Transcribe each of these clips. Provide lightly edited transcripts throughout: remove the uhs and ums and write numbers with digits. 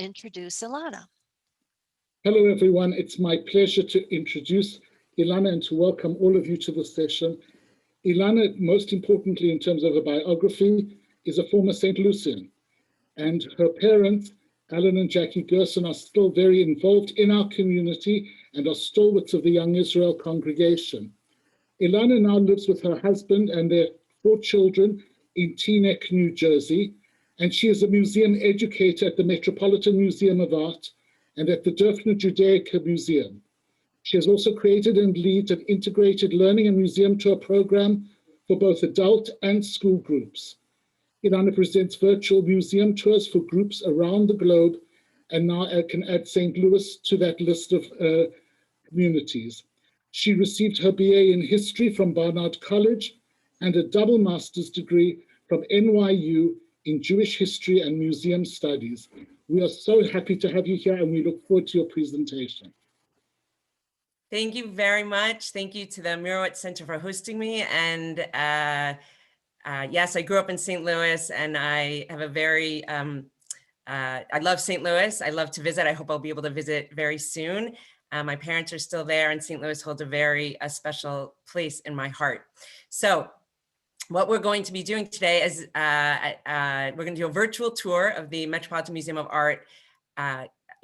introduce Ilana. Hello, everyone. It's my pleasure to introduce Ilana and to welcome all of you to the session. Ilana, most importantly in terms of her biography, is a former St. Lucian, and her parents, Alan and Jackie Gerson, are still very involved in our community and are stalwarts of the Young Israel congregation. Ilana now lives with her husband and their 4 children in Teaneck, New Jersey, and she is a museum educator at the Metropolitan Museum of Art and at the Dörfner Judaica Museum. She has also created and leads an integrated learning and museum tour program for both adult and school groups. Ilana presents virtual museum tours for groups around the globe, and now I can add St. Louis to that list of communities. She received her BA in history from Barnard College and a double master's degree from NYU in Jewish history and museum studies. We are so happy to have you here, and we look forward to your presentation. Thank you very much. Thank you to the Merowitz Center for hosting me. And yes, I grew up in St. Louis, and I have a very, I love St. Louis. I love to visit. I hope I'll be able to visit very soon. My parents are still there, and St. Louis holds a very special place in my heart. So what we're going to be doing today is we're going to do a virtual tour of the Metropolitan Museum of Art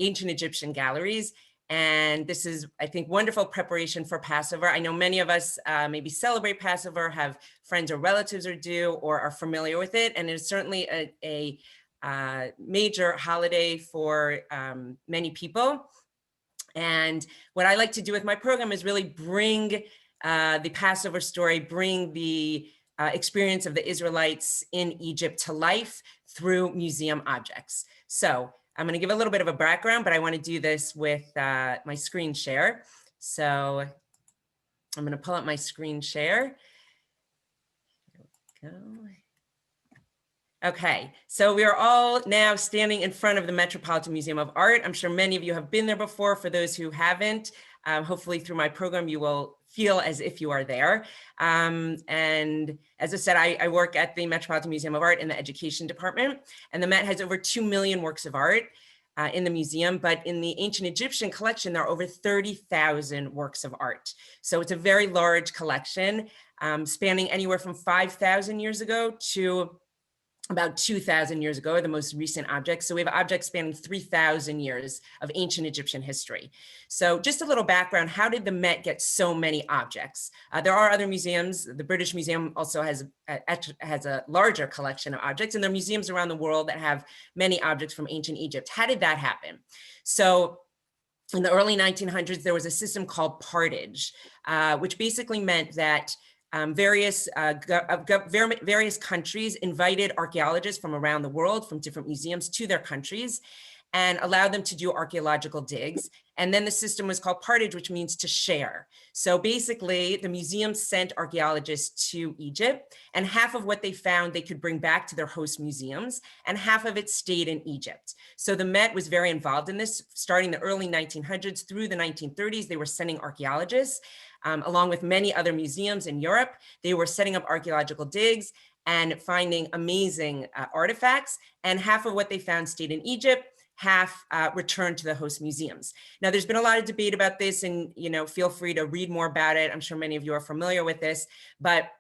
Ancient Egyptian Galleries. And this is, I think, wonderful preparation for Passover. I know many of us maybe celebrate Passover, have friends or relatives or do, or are familiar with it. And it's certainly a major holiday for many people. And what I like to do with my program is really bring the Passover story, bring the experience of the Israelites in Egypt to life through museum objects. So I'm going to give a little bit of a background, but I want to do this with my screen share. So I'm going to pull up my screen share. Here we go. Okay, so we are all now standing in front of the Metropolitan Museum of Art. I'm sure many of you have been there before. For those who haven't, hopefully through my program, you will feel as if you are there. And as I said, I work at the Metropolitan Museum of Art in the education department, and the Met has over 2 million works of art in the museum, but in the ancient Egyptian collection, there are over 30,000 works of art. So it's a very large collection, spanning anywhere from 5,000 years ago to about 2,000 years ago, the most recent objects. So we have objects spanning 3,000 years of ancient Egyptian history. So just a little background, how did the Met get so many objects? There are other museums. The British Museum also has a larger collection of objects, and there are museums around the world that have many objects from ancient Egypt. How did that happen? So in the early 1900s, there was a system called partage, which basically meant that various countries invited archaeologists from around the world, from different museums, to their countries and allowed them to do archaeological digs. And then the system was called partage, which means to share. So basically, the museum sent archaeologists to Egypt, and half of what they found they could bring back to their host museums, and half of it stayed in Egypt. So the Met was very involved in this. Starting the early 1900s through the 1930s, they were sending archaeologists. Along with many other museums in Europe, they were setting up archaeological digs and finding amazing artifacts, and half of what they found stayed in Egypt, half returned to the host museums. Now, there's been a lot of debate about this, and feel free to read more about it. I'm sure many of you are familiar with this, but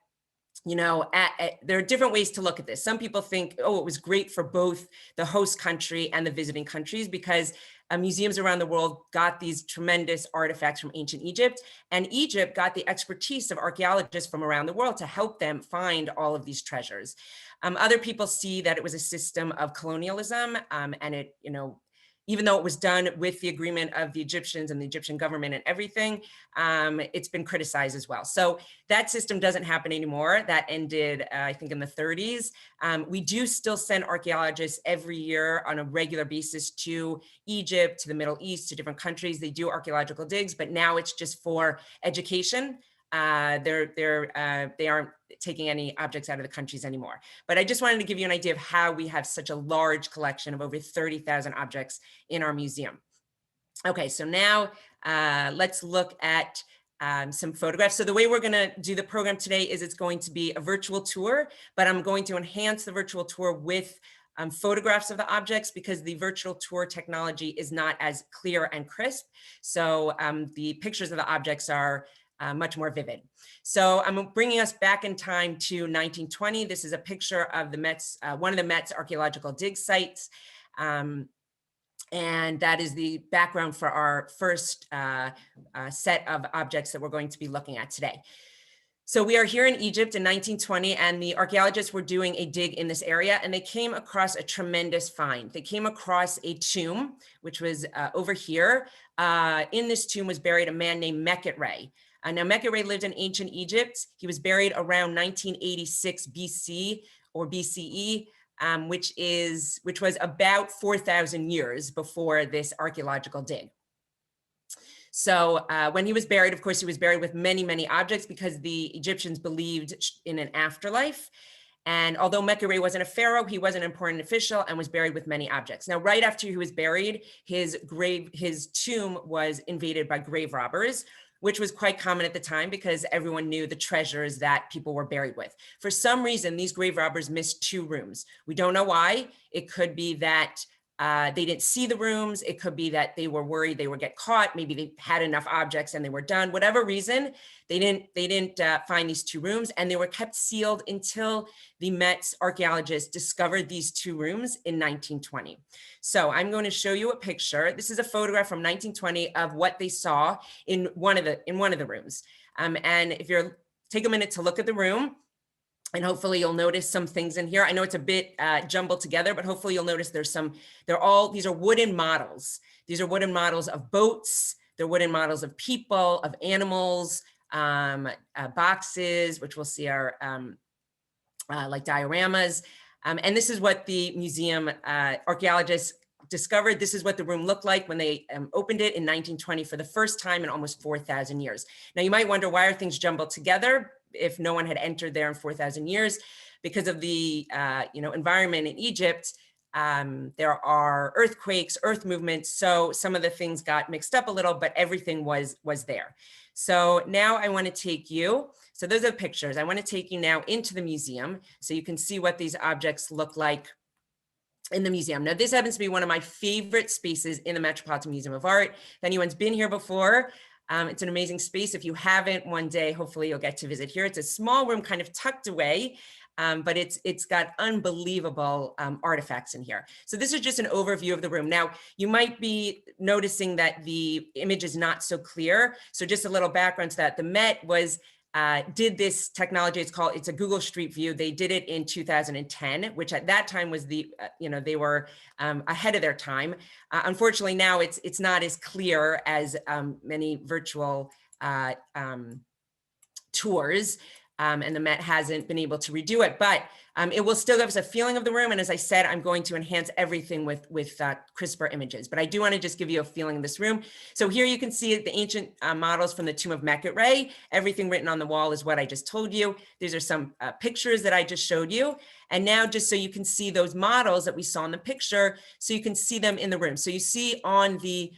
there are different ways to look at this. Some people think, oh, it was great for both the host country and the visiting countries, because museums around the world got these tremendous artifacts from ancient Egypt, and Egypt got the expertise of archaeologists from around the world to help them find all of these treasures. Other people see that it was a system of colonialism, and it, even though it was done with the agreement of the Egyptians and the Egyptian government and everything, it's been criticized as well. So that system doesn't happen anymore. That ended, I think, in the 30s. We do still send archaeologists every year on a regular basis to Egypt, to the Middle East, to different countries. They do archaeological digs, but now it's just for education. They aren't taking any objects out of the countries anymore. But I just wanted to give you an idea of how we have such a large collection of over 30,000 objects in our museum. Okay, so now let's look at some photographs. So the way we're going to do the program today is it's going to be a virtual tour, but I'm going to enhance the virtual tour with photographs of the objects because the virtual tour technology is not as clear and crisp. So the pictures of the objects are much more vivid. So I'm bringing us back in time to 1920. This is a picture of the Met's, one of the Met's archaeological dig sites. And that is the background for our first set of objects that we're going to be looking at today. So we are here in Egypt in 1920, and the archaeologists were doing a dig in this area, and they came across a tremendous find. They came across a tomb, which was over here. In this tomb was buried a man named Menkhet-Re. Now, Menkhet-Re lived in ancient Egypt. He was buried around 1986 BC or BCE, which was about 4,000 years before this archaeological dig. So when he was buried, of course, he was buried with many, many objects because the Egyptians believed in an afterlife. And although Menkhet-Re wasn't a pharaoh, he was an important official and was buried with many objects. Now, right after he was buried, his tomb was invaded by grave robbers, which was quite common at the time because everyone knew the treasures that people were buried with. For some reason, these grave robbers missed 2 rooms. We don't know why. It could be that they didn't see the rooms. It could be that they were worried they would get caught. Maybe they had enough objects and they were done. Whatever reason, they didn't find these 2 rooms, and they were kept sealed until the Met's archaeologists discovered these 2 rooms in 1920. So I'm going to show you a picture. This is a photograph from 1920 of what they saw in one of the rooms. And if you take a minute to look at the room, and hopefully you'll notice some things in here. I know it's a bit jumbled together, but hopefully you'll notice these are wooden models. These are wooden models of boats. They're wooden models of people, of animals, boxes, which we'll see are like dioramas. And this is what the museum archaeologists discovered. This is what the room looked like when they opened it in 1920 for the first time in almost 4,000 years. Now you might wonder, why are things jumbled together if no one had entered there in 4,000 years? Because of the environment in Egypt, there are earthquakes, earth movements. So some of the things got mixed up a little, but everything was there. So now I want to take you, so those are the pictures. I want to take you now into the museum so you can see what these objects look like in the museum. Now, this happens to be one of my favorite spaces in the Metropolitan Museum of Art. If anyone's been here before, it's an amazing space. If you haven't, one day, hopefully you'll get to visit here. It's a small room kind of tucked away, but it's got unbelievable artifacts in here. So this is just an overview of the room. Now, you might be noticing that the image is not so clear. So just a little background to that. The Met did this technology. It's a Google Street View. They did it in 2010, which at that time was they were ahead of their time. Unfortunately, now it's not as clear as many virtual tours. And the Met hasn't been able to redo it, but it will still give us a feeling of the room. And as I said, I'm going to enhance everything with crisper images, but I do want to just give you a feeling of this room. So here you can see the ancient models from the tomb of Menkhet-Re. Everything written on the wall is what I just told you. These are some pictures that I just showed you. And now just so you can see those models that we saw in the picture, so you can see them in the room. So you see on the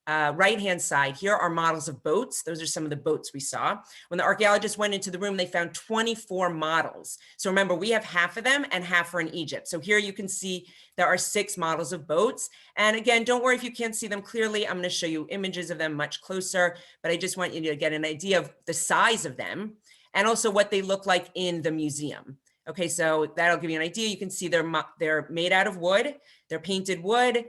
right-hand side, here are models of boats. Those are some of the boats we saw. When the archaeologists went into the room, they found 24 models. So remember, we have half of them and half are in Egypt. So here you can see there are 6 models of boats. And again, don't worry if you can't see them clearly. I'm going to show you images of them much closer, but I just want you to get an idea of the size of them and also what they look like in the museum. Okay, so that'll give you an idea. You can see they're made out of wood. They're painted wood.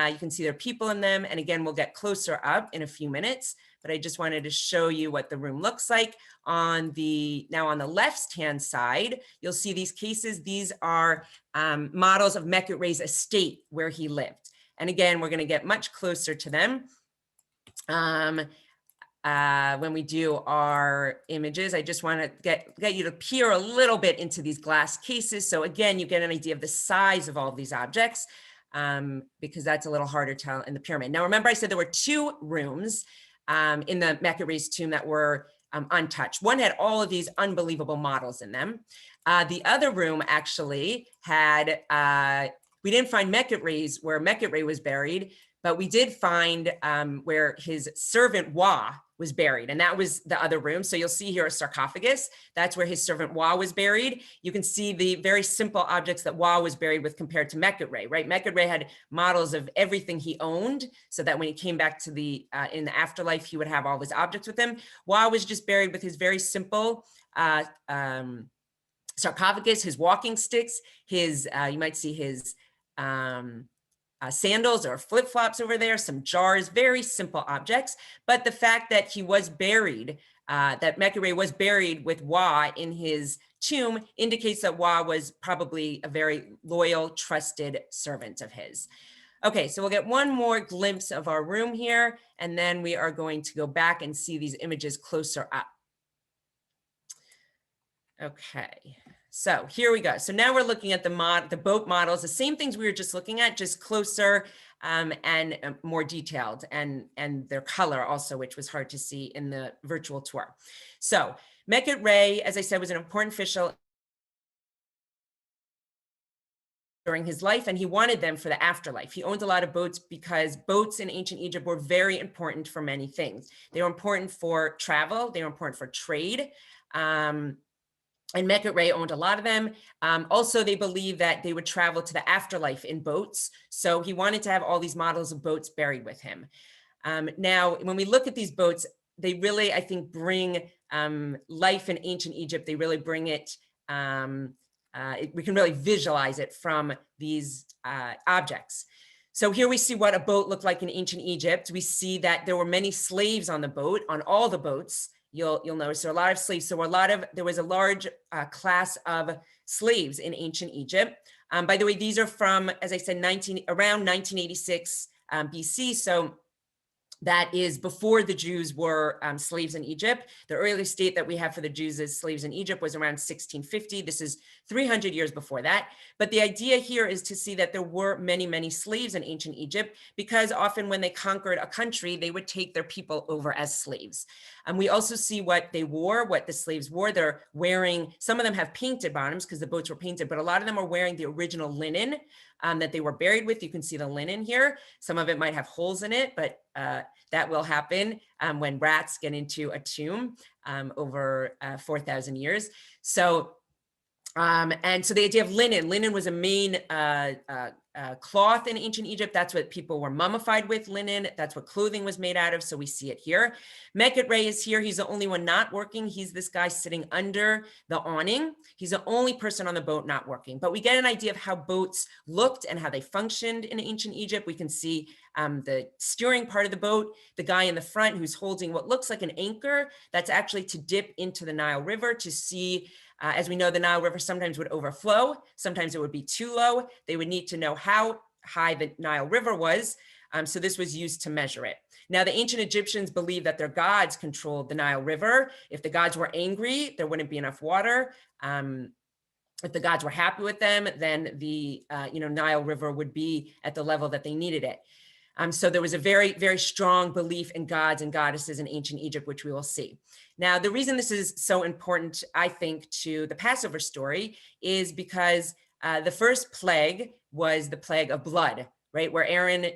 You can see there are people in them. And again, we'll get closer up in a few minutes, but I just wanted to show you what the room looks like. Now on the left-hand side, you'll see these cases. These are models of Menkhet-Re's estate where he lived. And again, we're gonna get much closer to them. When we do our images, I just want to get you to peer a little bit into these glass cases. So again, you get an idea of the size of all of these objects. Because that's a little harder to tell in the pyramid. Now, remember I said there were 2 rooms in the Menkhet-Re's tomb that were untouched. One had all of these unbelievable models in them. The other room actually had We didn't find Mecca where Mecca was buried, but we did find where his servant Wa was buried, and that was the other room. So you'll see here a sarcophagus. That's where his servant Wa was buried. You can see the very simple objects that Wa was buried with compared to Mecca, right? Mecca had models of everything he owned, so that when he came back to the in the afterlife, he would have all his objects with him. Wa was just buried with his very simple sarcophagus, his walking sticks, his you might see his sandals or flip-flops over there, some jars, very simple objects. But the fact that he was buried, that Mecca was buried with Wa in his tomb indicates that Wa was probably a very loyal, trusted servant of his. Okay, so we'll get one more glimpse of our room here, and then we are going to go back and see these images closer up. Okay. So here we go. So now we're looking at the boat models, the same things we were just looking at, just closer and more detailed, and their color also, which was hard to see in the virtual tour. So Mecca, as I said, was an important official during his life, and he wanted them for the afterlife. He owned a lot of boats because boats in ancient Egypt were very important for many things. They were important for travel. They were important for trade. And Mecca owned a lot of them. Also, they believed that they would travel to the afterlife in boats. So he wanted to have all these models of boats buried with him. Now, when we look at these boats, they really, I think, bring life in ancient Egypt. They really bring it, we can really visualize it from these objects. So here we see what a boat looked like in ancient Egypt. We see that there were many slaves on the boat, on all the boats. You'll notice there are a lot of slaves. So there was a large class of slaves in ancient Egypt. By the way, these are from, as I said, around 1986 BC. So that is before the Jews were slaves in Egypt. The earliest date that we have for the Jews as slaves in Egypt was around 1650. This is 300 years before that. But the idea here is to see that there were many, many slaves in ancient Egypt, because often when they conquered a country, they would take their people over as slaves. And we also see what they wore, what the slaves wore. They're wearing, some of them have painted bottoms because the boats were painted, but a lot of them are wearing the original linen that they were buried with. You can see the linen here. Some of it might have holes in it, but that will happen when rats get into a tomb over 4,000 years. So, and so the idea of linen was a main cloth in ancient Egypt. That's what people were mummified with, linen. That's what clothing was made out of. So we see it here. Mecca is here. He's the only one not working. He's this guy sitting under the awning. He's the only person on the boat not working. But we get an idea of how boats looked and how they functioned in ancient Egypt. We can see the steering part of the boat, the guy in the front who's holding what looks like an anchor. That's actually to dip into the Nile River to see. As we know, the Nile River sometimes would overflow. Sometimes it would be too low. They would need to know how high the Nile River was. So this was used to measure it. Now, the ancient Egyptians believed that their gods controlled the Nile River. If the gods were angry, there wouldn't be enough water. If the gods were happy with them, then the Nile River would be at the level that they needed it. So there was a very, very strong belief in gods and goddesses in ancient Egypt, which we will see. Now, the reason this is so important, I think, to the Passover story is because the first plague was the plague of blood, right? Where Aaron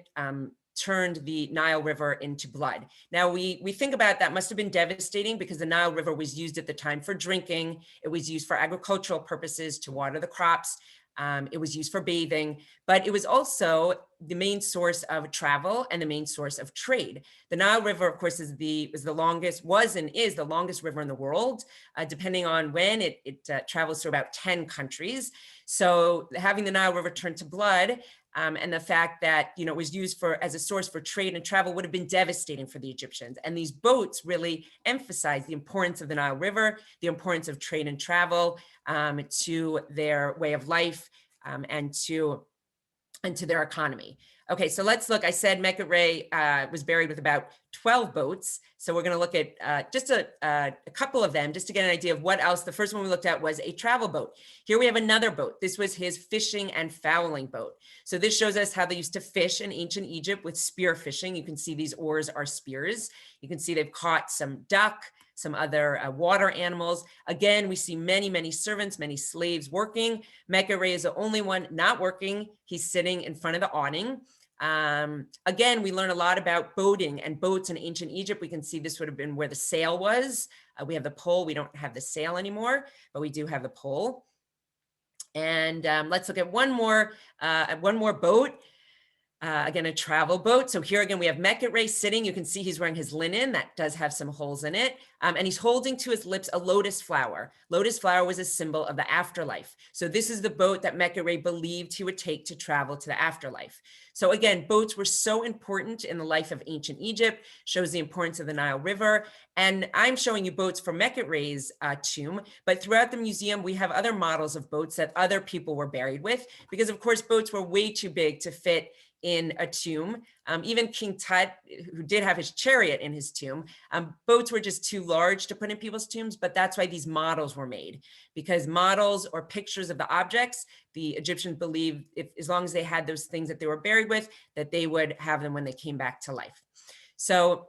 turned the Nile River into blood. Now, we think about that must have been devastating because the Nile River was used at the time for drinking. It was used for agricultural purposes to water the crops. It was used for bathing, but it was also the main source of travel and the main source of trade. The Nile River, of course, was the longest river in the world. Depending on when it travels through about 10 countries. So having the Nile River turn to blood and the fact that it was used as a source for trade and travel would have been devastating for the Egyptians. And these boats really emphasize the importance of the Nile River, the importance of trade and travel to their way of life and to their economy. Okay, so let's look. I said Mecca was buried with about 12 boats. So we're going to look at just a couple of them just to get an idea of what else. The first one we looked at was a travel boat. Here we have another boat. This was his fishing and fowling boat. So this shows us how they used to fish in ancient Egypt with spear fishing. You can see these oars are spears. You can see they've caught some duck, some other water animals. Again, we see many, many servants, many slaves working. Mecca is the only one not working. He's sitting in front of the awning. Again, we learn a lot about boating and boats in ancient Egypt. We can see this would have been where the sail was. We have the pole. We don't have the sail anymore, but we do have the pole. And let's look at one more boat. Again, a travel boat. So here again, we have Mecca sitting. You can see he's wearing his linen. That does have some holes in it. And he's holding to his lips a lotus flower. Lotus flower was a symbol of the afterlife. So this is the boat that Mecca believed he would take to travel to the afterlife. So again, boats were so important in the life of ancient Egypt, shows the importance of the Nile River. And I'm showing you boats from Mecca-Ray's tomb, but throughout the museum, we have other models of boats that other people were buried with, because of course, boats were way too big to fit in a tomb. Even King Tut, who did have his chariot in his tomb, boats were just too large to put in people's tombs, but that's why these models were made, because models or pictures of the objects, the Egyptians believed as long as they had those things that they were buried with, that they would have them when they came back to life. So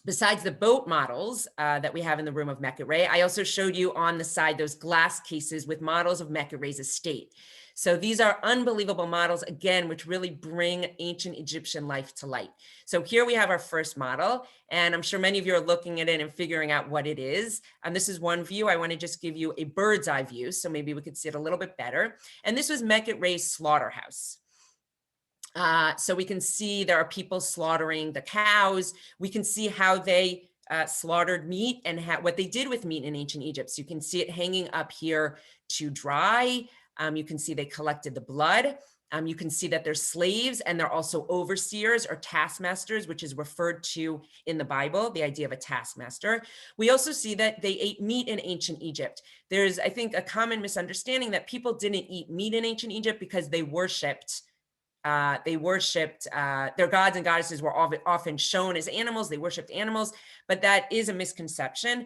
besides the boat models that we have in the room of Mecca-Ray, I also showed you on the side those glass cases with models of Mecca-Ray's estate. So these are unbelievable models, again, which really bring ancient Egyptian life to light. So here we have our first model, and I'm sure many of you are looking at it and figuring out what it is. And this is one view. I want to just give you a bird's eye view, so maybe we could see it a little bit better. And this was Mecca-Ray's slaughterhouse. So we can see there are people slaughtering the cows. We can see how they slaughtered meat and what they did with meat in ancient Egypt. So you can see it hanging up here to dry. You can see they collected the blood. You can see that they're slaves and they're also overseers or taskmasters, which is referred to in the Bible, the idea of a taskmaster. We also see that they ate meat in ancient Egypt. There's, I think, a common misunderstanding that people didn't eat meat in ancient Egypt because they worshipped their gods and goddesses were often shown as animals. They worshipped animals, but that is a misconception.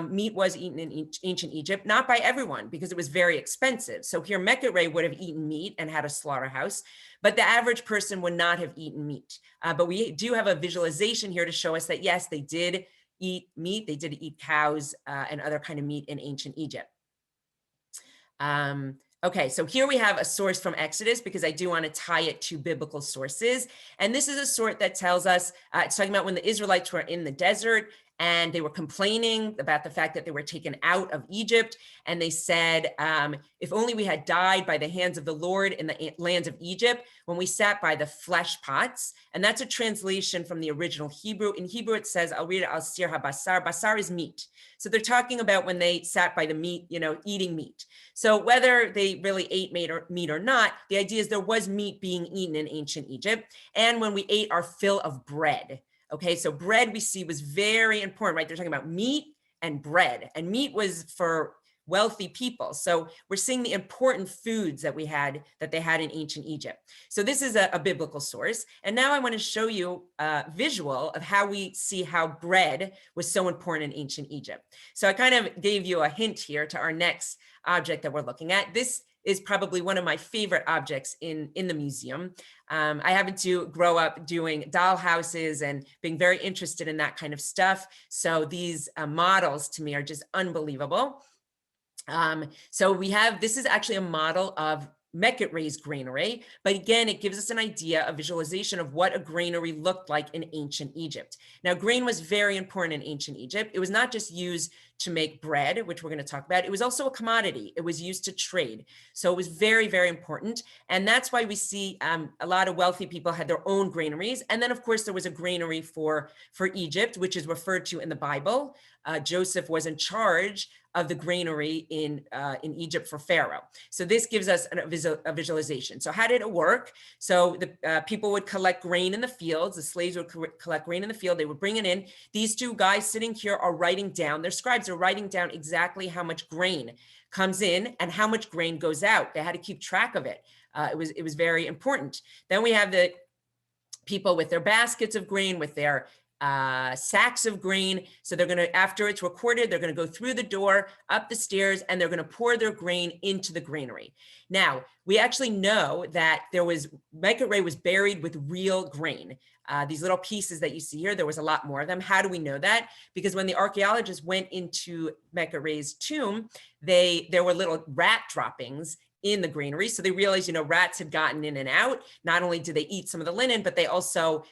Meat was eaten in ancient Egypt, not by everyone because it was very expensive. So here Mecca-Ray would have eaten meat and had a slaughterhouse, but the average person would not have eaten meat. But we do have a visualization here to show us that yes, they did eat meat. They did eat cows and other kind of meat in ancient Egypt. Okay, so here we have a source from Exodus because I do want to tie it to biblical sources. And this is a sort that tells us, it's talking about when the Israelites were in the desert and they were complaining about the fact that they were taken out of Egypt. And they said, if only we had died by the hands of the Lord in the lands of Egypt when we sat by the flesh pots. And that's a translation from the original Hebrew. In Hebrew, it says, I'll read it, al-sir ha-basar. Basar is meat. So they're talking about when they sat by the meat, eating meat. So whether they really ate meat or not, the idea is there was meat being eaten in ancient Egypt. And when we ate our fill of bread, okay, so bread we see was very important, right? They're talking about meat and bread, and meat was for wealthy people. So we're seeing the important foods that they had in ancient Egypt. So this is a biblical source. And now I want to show you a visual of how we see how bread was so important in ancient Egypt. So I kind of gave you a hint here to our next object that we're looking at. This is probably one of my favorite objects in the museum. I happened to grow up doing doll houses and being very interested in that kind of stuff. So these models to me are just unbelievable. So this is actually a model of Mecca-Ray's granary, but again, it gives us an idea, a visualization of what a granary looked like in ancient Egypt. Now, grain was very important in ancient Egypt. It was not just used to make bread, which we're going to talk about. It was also a commodity. It was used to trade. So it was very, very important. And that's why we see a lot of wealthy people had their own granaries. And then, of course, there was a granary for Egypt, which is referred to in the Bible. Joseph was in charge of the granary in Egypt for Pharaoh. So this gives us a visualization. So how did it work? So the people would collect grain in the fields. The slaves would collect grain in the field. They would bring it in. These two guys sitting here are writing down, their scribes are writing down exactly how much grain comes in and how much grain goes out. They had to keep track of it. It was very important. Then we have the people with their baskets of grain, with their sacks of grain. So they're going to, after it's recorded, they're going to go through the door, up the stairs, and they're going to pour their grain into the granary. Now, we actually know that Mecca was buried with real grain. These little pieces that you see here, there was a lot more of them. How do we know that? Because when the archaeologists went into Mecca-Ray's tomb, there were little rat droppings in the granary. So they realized, rats had gotten in and out. Not only did they eat some of the linen, but they also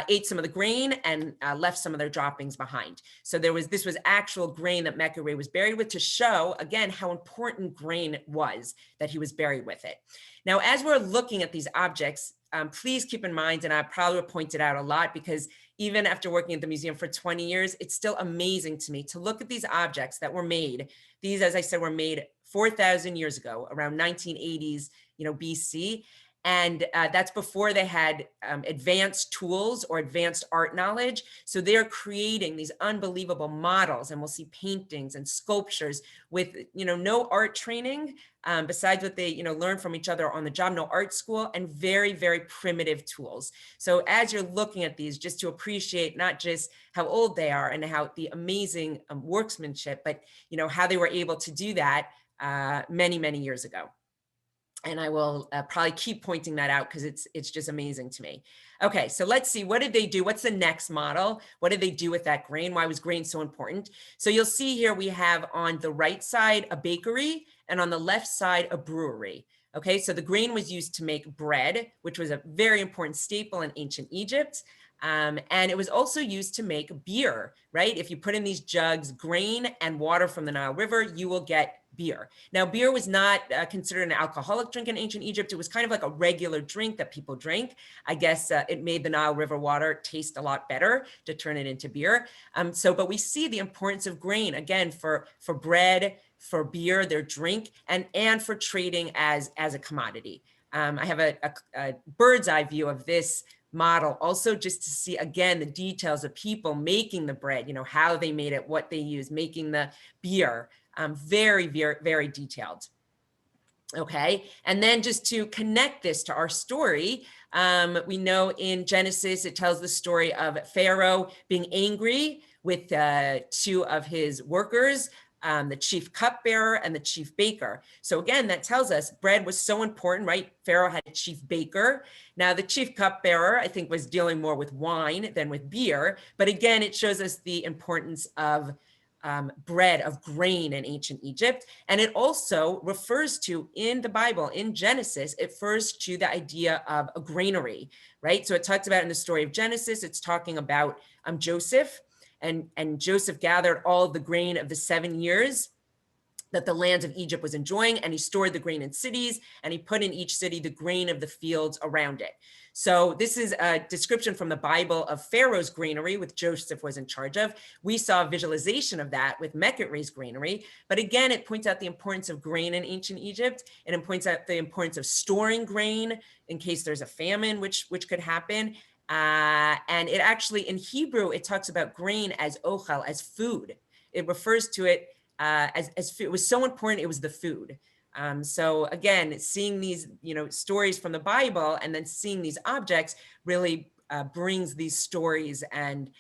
ate some of the grain and left some of their droppings behind. So this was actual grain that Mecca-Ray was buried with, to show, again, how important grain was, that he was buried with it. Now, as we're looking at these objects, please keep in mind, and I probably will point it out a lot, because even after working at the museum for 20 years, it's still amazing to me to look at these objects that were made. These, as I said, were made 4,000 years ago, around 1980s, BC. And that's before they had advanced tools or advanced art knowledge. So they're creating these unbelievable models, and we'll see paintings and sculptures with, no art training, besides what they, learn from each other on the job, no art school, and very, very primitive tools. So as you're looking at these, just to appreciate not just how old they are and how the amazing workmanship, but, how they were able to do that many, many years ago. And I will probably keep pointing that out because it's just amazing to me. Okay, so let's see, what did they do? What's the next model? What did they do with that grain? Why was grain so important? So you'll see here we have on the right side a bakery, and on the left side a brewery. Okay, so the grain was used to make bread, which was a very important staple in ancient Egypt. And it was also used to make beer, right? If you put in these jugs grain and water from the Nile River, you will get beer. Now, beer was not considered an alcoholic drink in ancient Egypt. It was kind of like a regular drink that people drank. I guess it made the Nile River water taste a lot better to turn it into beer. But we see the importance of grain, again, for bread, for beer, their drink, and for trading as a commodity. I have a bird's eye view of this model also, just to see, again, the details of people making the bread, how they made it, what they used, making the beer. Very, very, very detailed. Okay, and then just to connect this to our story, we know in Genesis, it tells the story of Pharaoh being angry with two of his workers, the chief cupbearer and the chief baker. So again, that tells us bread was so important, right? Pharaoh had a chief baker. Now the chief cupbearer, I think, was dealing more with wine than with beer. But again, it shows us the importance of bread, of grain in ancient Egypt. And it also refers to, in the Bible, in Genesis, it refers to the idea of a granary, right? So it talks about in the story of Genesis, it's talking about Joseph, and Joseph gathered all of the grain of the 7 years that the land of Egypt was enjoying, and he stored the grain in cities, and he put in each city the grain of the fields around it. So this is a description from the Bible of Pharaoh's granary, which Joseph was in charge of. We saw a visualization of that with Mecca-Ray's granary, but again, it points out the importance of grain in ancient Egypt, and it points out the importance of storing grain in case there's a famine, which could happen. And it actually, in Hebrew, it talks about grain as ochel, as food. It refers to it as food. It was so important, it was the food. So again, seeing these, stories from the Bible and then seeing these objects really brings these stories and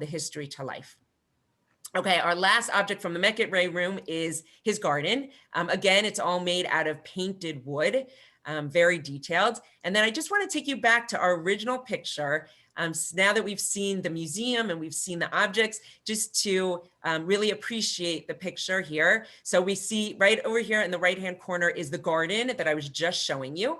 the history to life. Okay, our last object from the Mecca-Ray room is his garden. Again, it's all made out of painted wood. Very detailed. And then I just want to take you back to our original picture. Now that we've seen the museum and we've seen the objects, just to really appreciate the picture here. So we see right over here in the right-hand corner is the garden that I was just showing you.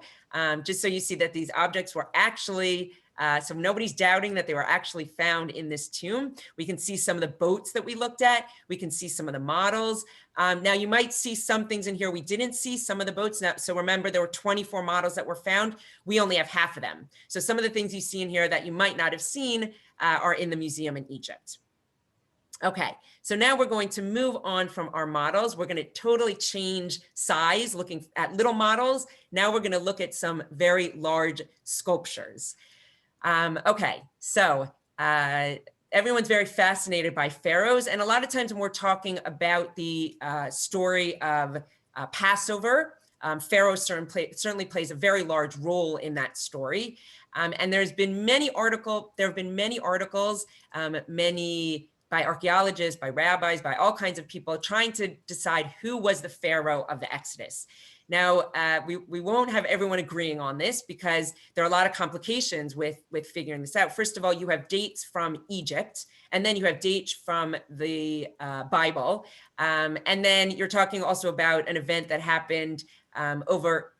Just so you see that these objects were actually, so nobody's doubting that they were actually found in this tomb. We can see some of the boats that we looked at. We can see some of the models. Now you might see some things in here we didn't see, some of the boats. Now, so remember, there were 24 models that were found. We only have half of them. So some of the things you see in here that you might not have seen are in the museum in Egypt. Okay, so now we're going to move on from our models. We're going to totally change size, looking at little models. Now we're going to look at some very large sculptures. Okay, so everyone's very fascinated by pharaohs. And a lot of times when we're talking about the story of Passover, Pharaoh certainly plays a very large role in that story. And there have been many articles, many by archaeologists, by rabbis, by all kinds of people trying to decide who was the Pharaoh of the Exodus. Now, we won't have everyone agreeing on this because there are a lot of complications with figuring this out. First of all, you have dates from Egypt, and then you have dates from the Bible. And then you're talking also about an event that happened over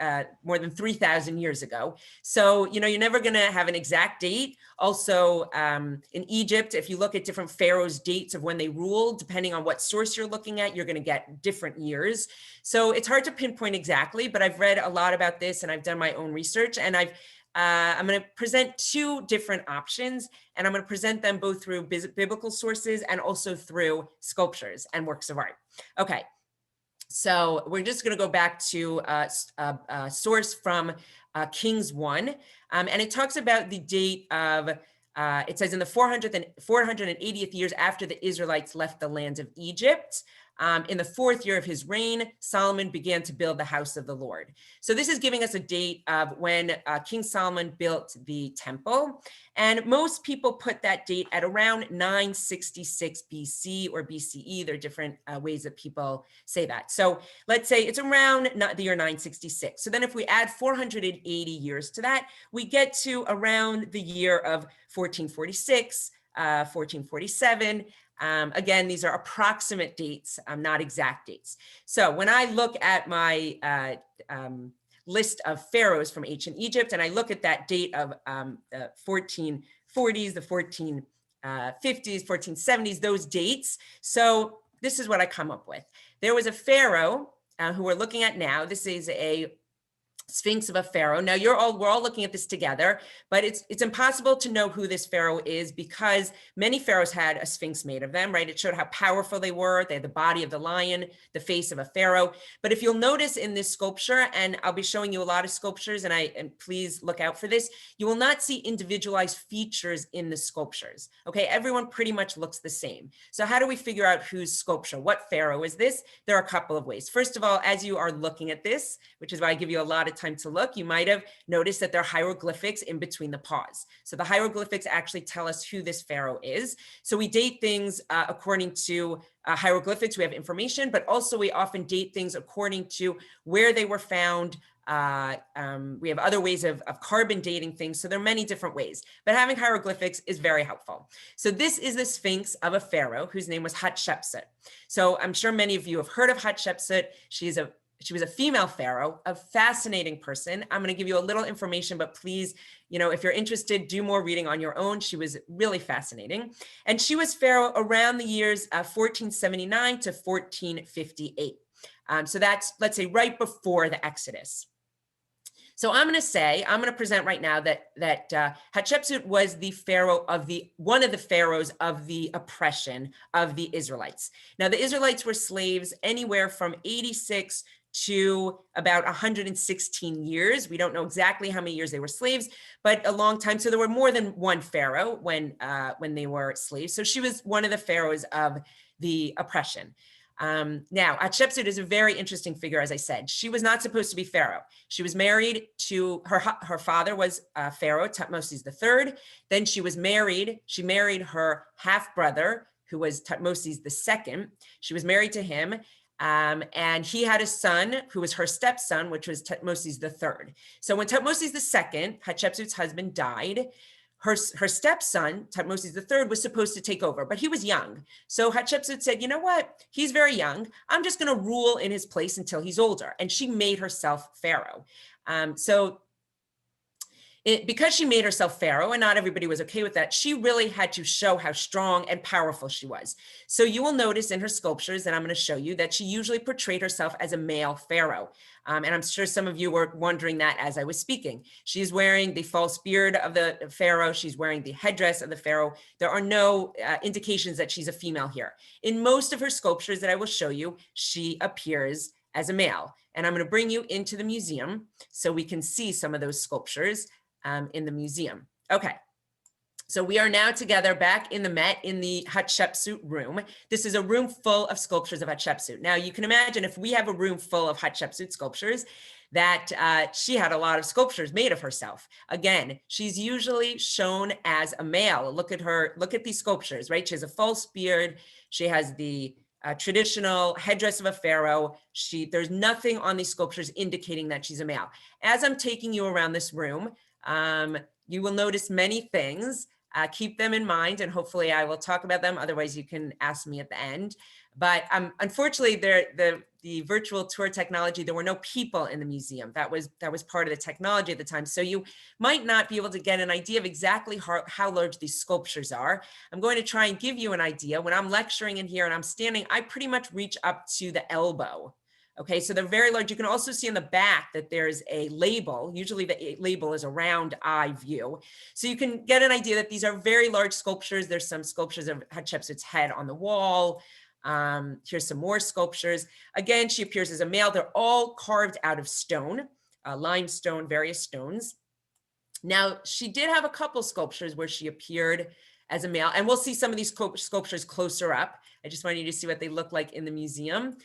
more than 3,000 years ago. So, you're never going to have an exact date. Also, in Egypt, if you look at different pharaohs' dates of when they ruled, depending on what source you're looking at, you're going to get different years. So it's hard to pinpoint exactly, but I've read a lot about this and I've done my own research, and I'm going to present two different options, and I'm going to present them both through biblical sources and also through sculptures and works of art. Okay. So we're just going to go back to a source from Kings 1, and it talks about the date of, it says in the 480th years after the Israelites left the land of Egypt. In the 4th year of his reign, Solomon began to build the house of the Lord. So this is giving us a date of when King Solomon built the temple. And most people put that date at around 966 BC or BCE. There are different ways that people say that. So let's say it's around the year 966. So then if we add 480 years to that, we get to around the year of 1446, 1447. Again, these are approximate dates, not exact dates. So when I look at my list of pharaohs from ancient Egypt, and I look at that date of the 1440s, the 1450s, 1470s, those dates. So this is what I come up with. There was a pharaoh who we're looking at now. This is a Sphinx of a pharaoh. Now we're all looking at this together, but it's impossible to know who this pharaoh is because many pharaohs had a sphinx made of them, right? It showed how powerful they were. They had the body of the lion, the face of a pharaoh. But if you'll notice in this sculpture, and I'll be showing you a lot of sculptures, and please look out for this, you will not see individualized features in the sculptures. Okay, everyone pretty much looks the same. So how do we figure out whose sculpture? What pharaoh is this? There are a couple of ways. First of all, as you are looking at this, which is why I give you a lot of time to look, you might have noticed that there are hieroglyphics in between the paws. So the hieroglyphics actually tell us who this pharaoh is. So we date things according to hieroglyphics. We have information, but also we often date things according to where they were found. We have other ways of carbon dating things. So there are many different ways, but having hieroglyphics is very helpful. So this is the Sphinx of a pharaoh whose name was Hatshepsut. So I'm sure many of you have heard of Hatshepsut. She was a female pharaoh, a fascinating person. I'm going to give you a little information, but please, if you're interested, do more reading on your own. She was really fascinating. And she was pharaoh around the years 1479 to 1458. So that's, let's say, right before the Exodus. So I'm going to present right now that Hatshepsut was the pharaoh one of the pharaohs of the oppression of the Israelites. Now, the Israelites were slaves anywhere from 86 to about 116 years. We don't know exactly how many years they were slaves, but a long time. So there were more than one pharaoh when they were slaves. So she was one of the pharaohs of the oppression. Now, Hatshepsut is a very interesting figure, as I said. She was not supposed to be pharaoh. She was married to her father was Pharaoh Thutmose III. Then she married her half brother, who was Thutmose II. She was married to him. And he had a son who was her stepson, which was Thutmose III. So when Thutmose II, Hatshepsut's husband, died, her stepson, Thutmose III, was supposed to take over, but he was young. So Hatshepsut said, you know what? He's very young. I'm just going to rule in his place until he's older. And she made herself pharaoh. Because she made herself pharaoh, and not everybody was okay with that, she really had to show how strong and powerful she was. So you will notice in her sculptures that I'm going to show you that she usually portrayed herself as a male pharaoh. And I'm sure some of you were wondering that as I was speaking. She's wearing the false beard of the pharaoh. She's wearing the headdress of the pharaoh. There are no indications that she's a female here. In most of her sculptures that I will show you, she appears as a male. And I'm going to bring you into the museum so we can see some of those sculptures in the museum. Okay, so we are now together back in the Met in the Hatshepsut room. This is a room full of sculptures of Hatshepsut. Now you can imagine if we have a room full of Hatshepsut sculptures, that she had a lot of sculptures made of herself. Again, she's usually shown as a male. Look at her, look at these sculptures, right? She has a false beard. She has the traditional headdress of a pharaoh. There's nothing on these sculptures indicating that she's a male. As I'm taking you around this room, you will notice many things. Keep them in mind, and hopefully I will talk about them. Otherwise, you can ask me at the end. But unfortunately, the virtual tour technology, there were no people in the museum. That was part of the technology at the time. So you might not be able to get an idea of exactly how large these sculptures are. I'm going to try and give you an idea. When I'm lecturing in here and I'm standing, I pretty much reach up to the elbow. Okay, so they're very large. You can also see in the back that there's a label. Usually the label is a round eye view. So you can get an idea that these are very large sculptures. There's some sculptures of Hatshepsut's head on the wall. Here's some more sculptures. Again, she appears as a male. They're all carved out of stone, limestone, various stones. Now, she did have a couple sculptures where she appeared as a male, and we'll see some of these sculptures closer up. I just wanted you to see what they look like in the museum.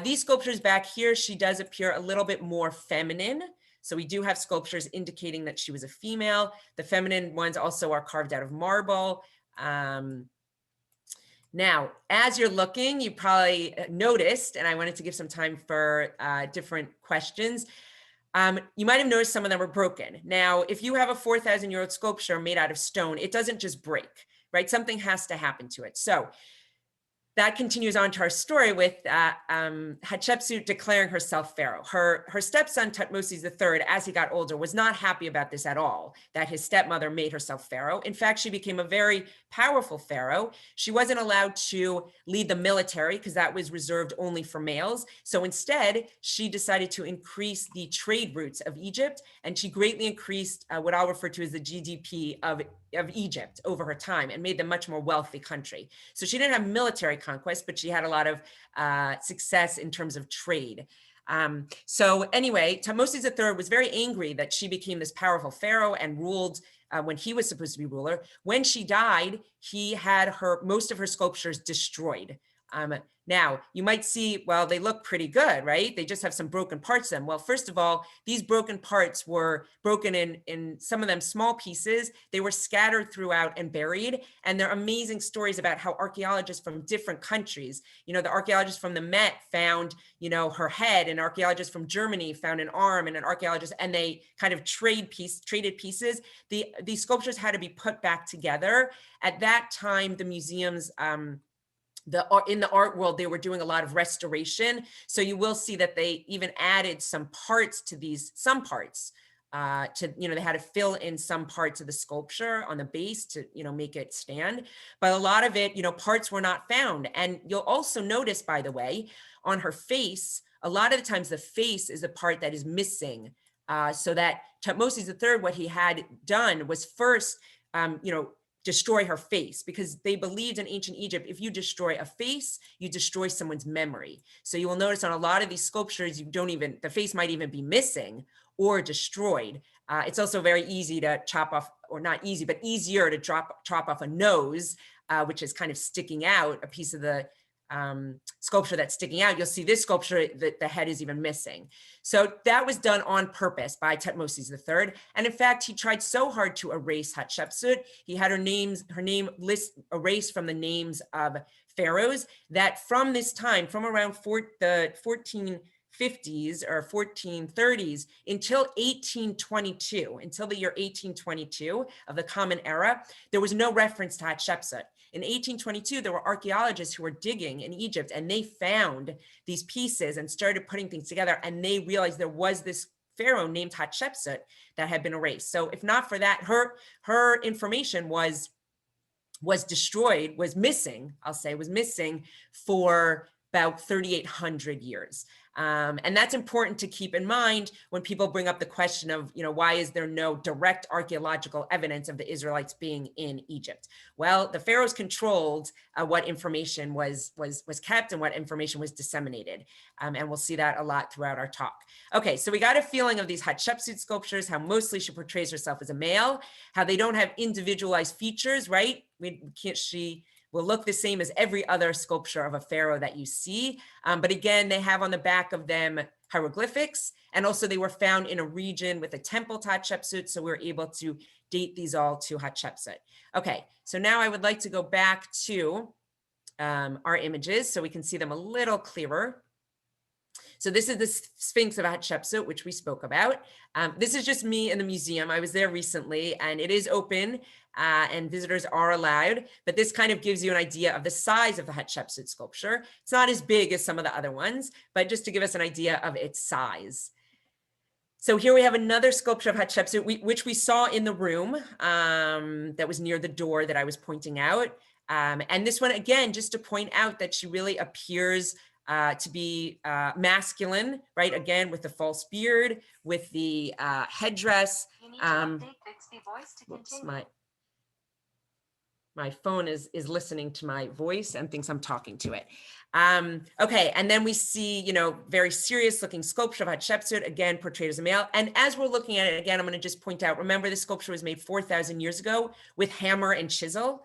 These sculptures back here, she does appear a little bit more feminine. So we do have sculptures indicating that she was a female. The feminine ones also are carved out of marble. Now, as you're looking, you probably noticed, and I wanted to give some time for different questions. You might have noticed some of them are broken. Now, if you have a 4,000-year-old sculpture made out of stone, it doesn't just break, right? Something has to happen to it. So that continues on to our story with Hatshepsut declaring herself pharaoh. Her stepson Thutmose III, as he got older, was not happy about this at all, that his stepmother made herself pharaoh. In fact, she became a very powerful pharaoh. She wasn't allowed to lead the military because that was reserved only for males. So instead, she decided to increase the trade routes of Egypt, and she greatly increased what I'll refer to as the GDP of Egypt over her time and made them much more wealthy country. So she didn't have military conquest, but she had a lot of success in terms of trade. So anyway, Thutmose III was very angry that she became this powerful pharaoh and ruled when he was supposed to be ruler. When she died, he had most of her sculptures destroyed. Now, you might see, well, they look pretty good, right? They just have some broken parts in them. Well, first of all, these broken parts were broken in some of them small pieces. They were scattered throughout and buried. And there are amazing stories about how archaeologists from different countries, the archaeologists from the Met found, her head, and archaeologists from Germany found an arm, and an archaeologist, and they kind of traded pieces. These sculptures had to be put back together. At that time, the museums, in the art world, they were doing a lot of restoration. So you will see that they even added some parts to they had to fill in some parts of the sculpture on the base to, make it stand. But a lot of it, parts were not found. And you'll also notice, by the way, on her face, a lot of the times the face is the part that is missing. So that Thutmose III, what he had done was first, destroy her face, because they believed in ancient Egypt, if you destroy a face, you destroy someone's memory. So you will notice on a lot of these sculptures, the face might even be missing or destroyed. It's also very easy to chop off, or not easy, but easier to chop off a nose, which is kind of sticking out, a piece of the sculpture that's sticking out. You'll see this sculpture, the head is even missing. So that was done on purpose by Thutmose III. And in fact, he tried so hard to erase Hatshepsut. He had her name list erased from the names of pharaohs, that from this time, from around the 1450s or 1430s until 1822, until the year 1822 of the Common Era, there was no reference to Hatshepsut. In 1822, there were archaeologists who were digging in Egypt, and they found these pieces and started putting things together, and they realized there was this pharaoh named Hatshepsut that had been erased. So if not for that, her information was destroyed, was missing for about 3,800 years. And that's important to keep in mind when people bring up the question of, why is there no direct archaeological evidence of the Israelites being in Egypt? Well, the pharaohs controlled what information was kept and what information was disseminated. And we'll see that a lot throughout our talk. Okay, so we got a feeling of these Hatshepsut sculptures, how mostly she portrays herself as a male, how they don't have individualized features, right? She will look the same as every other sculpture of a pharaoh that you see. But again, they have on the back of them hieroglyphics. And also they were found in a region with a temple to Hatshepsut. So we're able to date these all to Hatshepsut. Okay, so now I would like to go back to our images so we can see them a little clearer. So this is the Sphinx of Hachepsu, which we spoke about. This is just me in the museum. I was there recently and it is open and visitors are allowed, but this kind of gives you an idea of the size of the Hatshepsut sculpture. It's not as big as some of the other ones, but just to give us an idea of its size. So here we have another sculpture of Hatshepsut, which we saw in the room that was near the door that I was pointing out. And this one, again, just to point out that she really appears to be masculine, right? Again, with the false beard, with the headdress. Whoops, my phone is listening to my voice and thinks I'm talking to it. Okay, and then we see, very serious looking sculpture of Hatshepsut, again, portrayed as a male. And as we're looking at it, again, I'm going to just point out, remember this sculpture was made 4,000 years ago with hammer and chisel,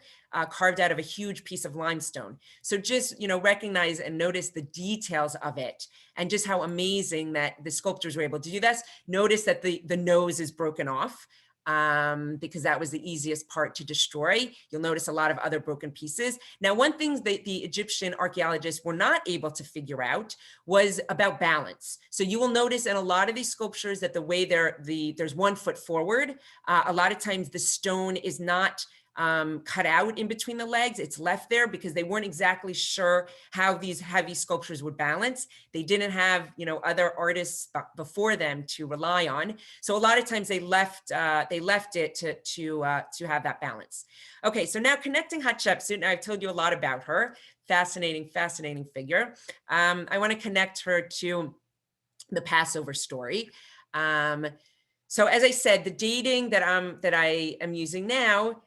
carved out of a huge piece of limestone. So just, recognize and notice the details of it and just how amazing that the sculptors were able to do this. Notice that the nose is broken off. Because that was the easiest part to destroy. You'll notice a lot of other broken pieces. Now, one thing that the Egyptian archaeologists were not able to figure out was about balance. So you will notice in a lot of these sculptures that the way there's 1 foot forward, a lot of times the stone is not cut out in between the legs. It's left there because they weren't exactly sure how these heavy sculptures would balance. They didn't have, other artists before them to rely on. So a lot of times they left it to have that balance. Okay, so now connecting Hatshepsut, now I've told you a lot about her. Fascinating figure. I want to connect her to the Passover story. So as I said, the dating that I am using now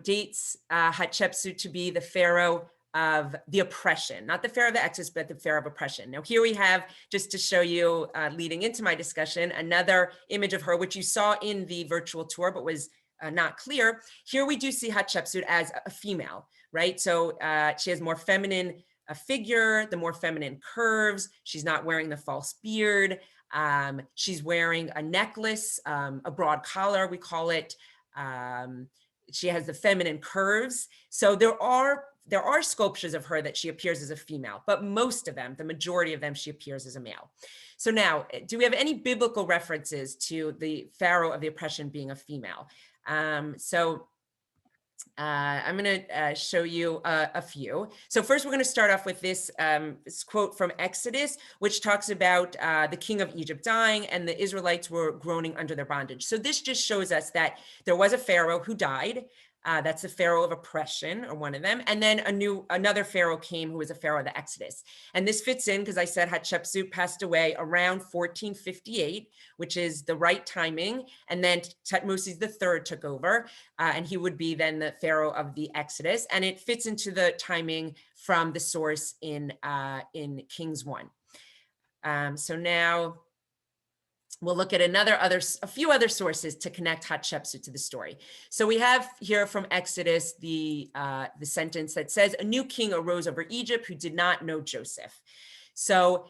dates Hatshepsut to be the pharaoh of the oppression, not the pharaoh of the Exodus, but the pharaoh of oppression. Now here we have, just to show you, leading into my discussion, another image of her, which you saw in the virtual tour, but was not clear. Here we do see Hatshepsut as a female, right? So she has more feminine figure, the more feminine curves. She's not wearing the false beard. She's wearing a necklace, a broad collar, we call it. She has the feminine curves. So there are sculptures of her that she appears as a female, but most of them, the majority of them, she appears as a male. So now, do we have any biblical references to the pharaoh of the oppression being a female? I'm going to show you a few. So first, we're going to start off with this quote from Exodus, which talks about the king of Egypt dying and the Israelites were groaning under their bondage. So this just shows us that there was a pharaoh who died. That's the pharaoh of oppression, or one of them. And then another pharaoh came who was a pharaoh of the Exodus. And this fits in because I said Hatshepsut passed away around 1458, which is the right timing. And then Thutmose III took over, and he would be then the pharaoh of the Exodus. And it fits into the timing from the source in Kings 1. So now we'll look at a few other sources to connect Hatshepsut to the story. So we have here from Exodus the sentence that says, "A new king arose over Egypt who did not know Joseph." So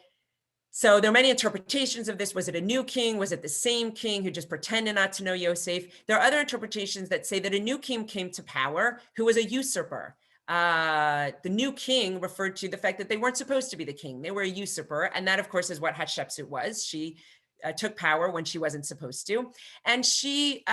there are many interpretations of this. Was it a new king? Was it the same king who just pretended not to know Joseph? There are other interpretations that say that a new king came to power who was a usurper. The new king referred to the fact that they weren't supposed to be the king. They were a usurper. And that, of course, is what Hatshepsut was. She took power when she wasn't supposed to. And she,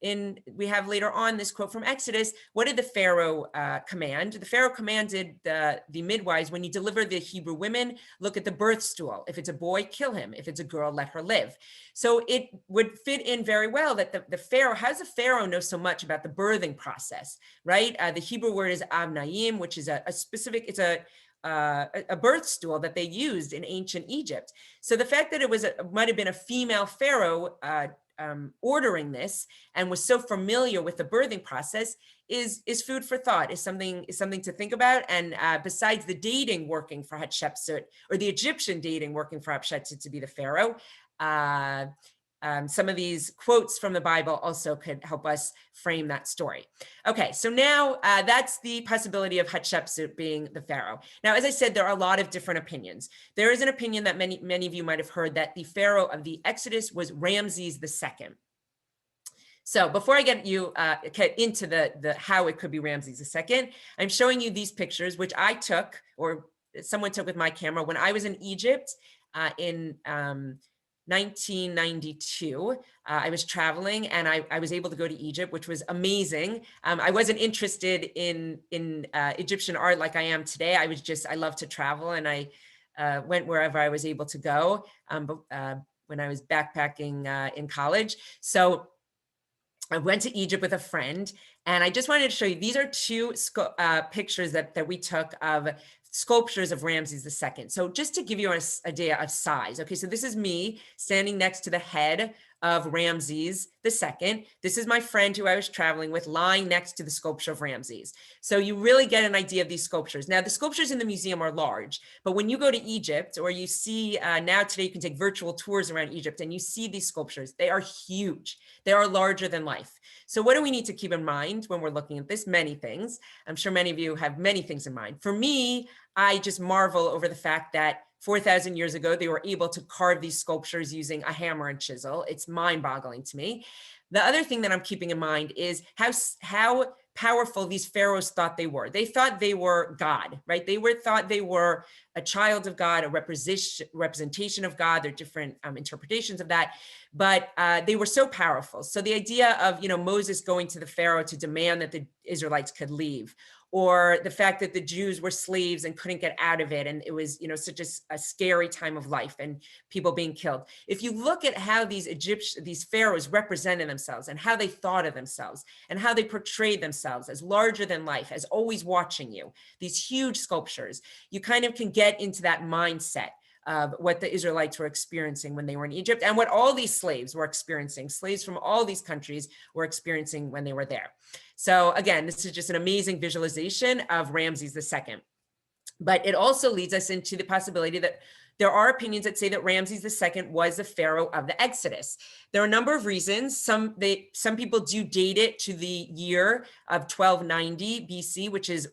we have later on this quote from Exodus, what did the Pharaoh command? The Pharaoh commanded the midwives, when you deliver the Hebrew women, look at the birth stool. If it's a boy, kill him. If it's a girl, let her live. So it would fit in very well that the Pharaoh, how does the Pharaoh know so much about the birthing process, right? The Hebrew word is avnaim, which is a specific, it's a birth stool that they used in ancient Egypt. So the fact that it might have been a female pharaoh ordering this and was so familiar with the birthing process is food for thought, is something to think about. And besides the dating working for Hatshepsut, or the Egyptian dating working for Hatshepsut to be the pharaoh, some of these quotes from the Bible also could help us frame that story. Okay, so now that's the possibility of Hatshepsut being the pharaoh. Now, as I said, there are a lot of different opinions. There is an opinion that many of you might have heard that the pharaoh of the Exodus was Ramses II. So before I get into the how it could be Ramses II, I'm showing you these pictures, which I took, or someone took with my camera when I was in Egypt in 1992. I was traveling and I was able to go to Egypt, which was amazing. I wasn't interested in Egyptian art like I am today. I love to travel, and I went wherever I was able to go when I was backpacking in college. So I went to Egypt with a friend, and I just wanted to show you, these are two pictures that we took of sculptures of Ramses II. So just to give you an idea of size. Okay, so this is me standing next to the head of Ramses II. This is my friend who I was traveling with lying next to the sculpture of Ramses. So you really get an idea of these sculptures. Now, the sculptures in the museum are large, but when you go to Egypt, or you see now today, you can take virtual tours around Egypt and you see these sculptures. They are huge. They are larger than life. So what do we need to keep in mind when we're looking at this? Many things. I'm sure many of you have many things in mind. For me, I just marvel over the fact that 4,000 years ago, they were able to carve these sculptures using a hammer and chisel. It's mind-boggling to me. The other thing that I'm keeping in mind is how powerful these pharaohs thought they were. They thought they were God, right? Thought they were a child of God, a representation of God. There are different interpretations of that, but they were so powerful. So the idea of Moses going to the Pharaoh to demand that the Israelites could leave, or the fact that the Jews were slaves and couldn't get out of it, and it was such a scary time of life and people being killed. If you look at how these pharaohs represented themselves and how they thought of themselves and how they portrayed themselves as larger than life, as always watching you, these huge sculptures, you kind of can get into that mindset of what the Israelites were experiencing when they were in Egypt, and what all these slaves were experiencing. Slaves from all these countries were experiencing when they were there. So again, this is just an amazing visualization of Ramses II. But it also leads us into the possibility that there are opinions that say that Ramses II was the pharaoh of the Exodus. There are a number of reasons. Some people do date it to the year of 1290 BC, which is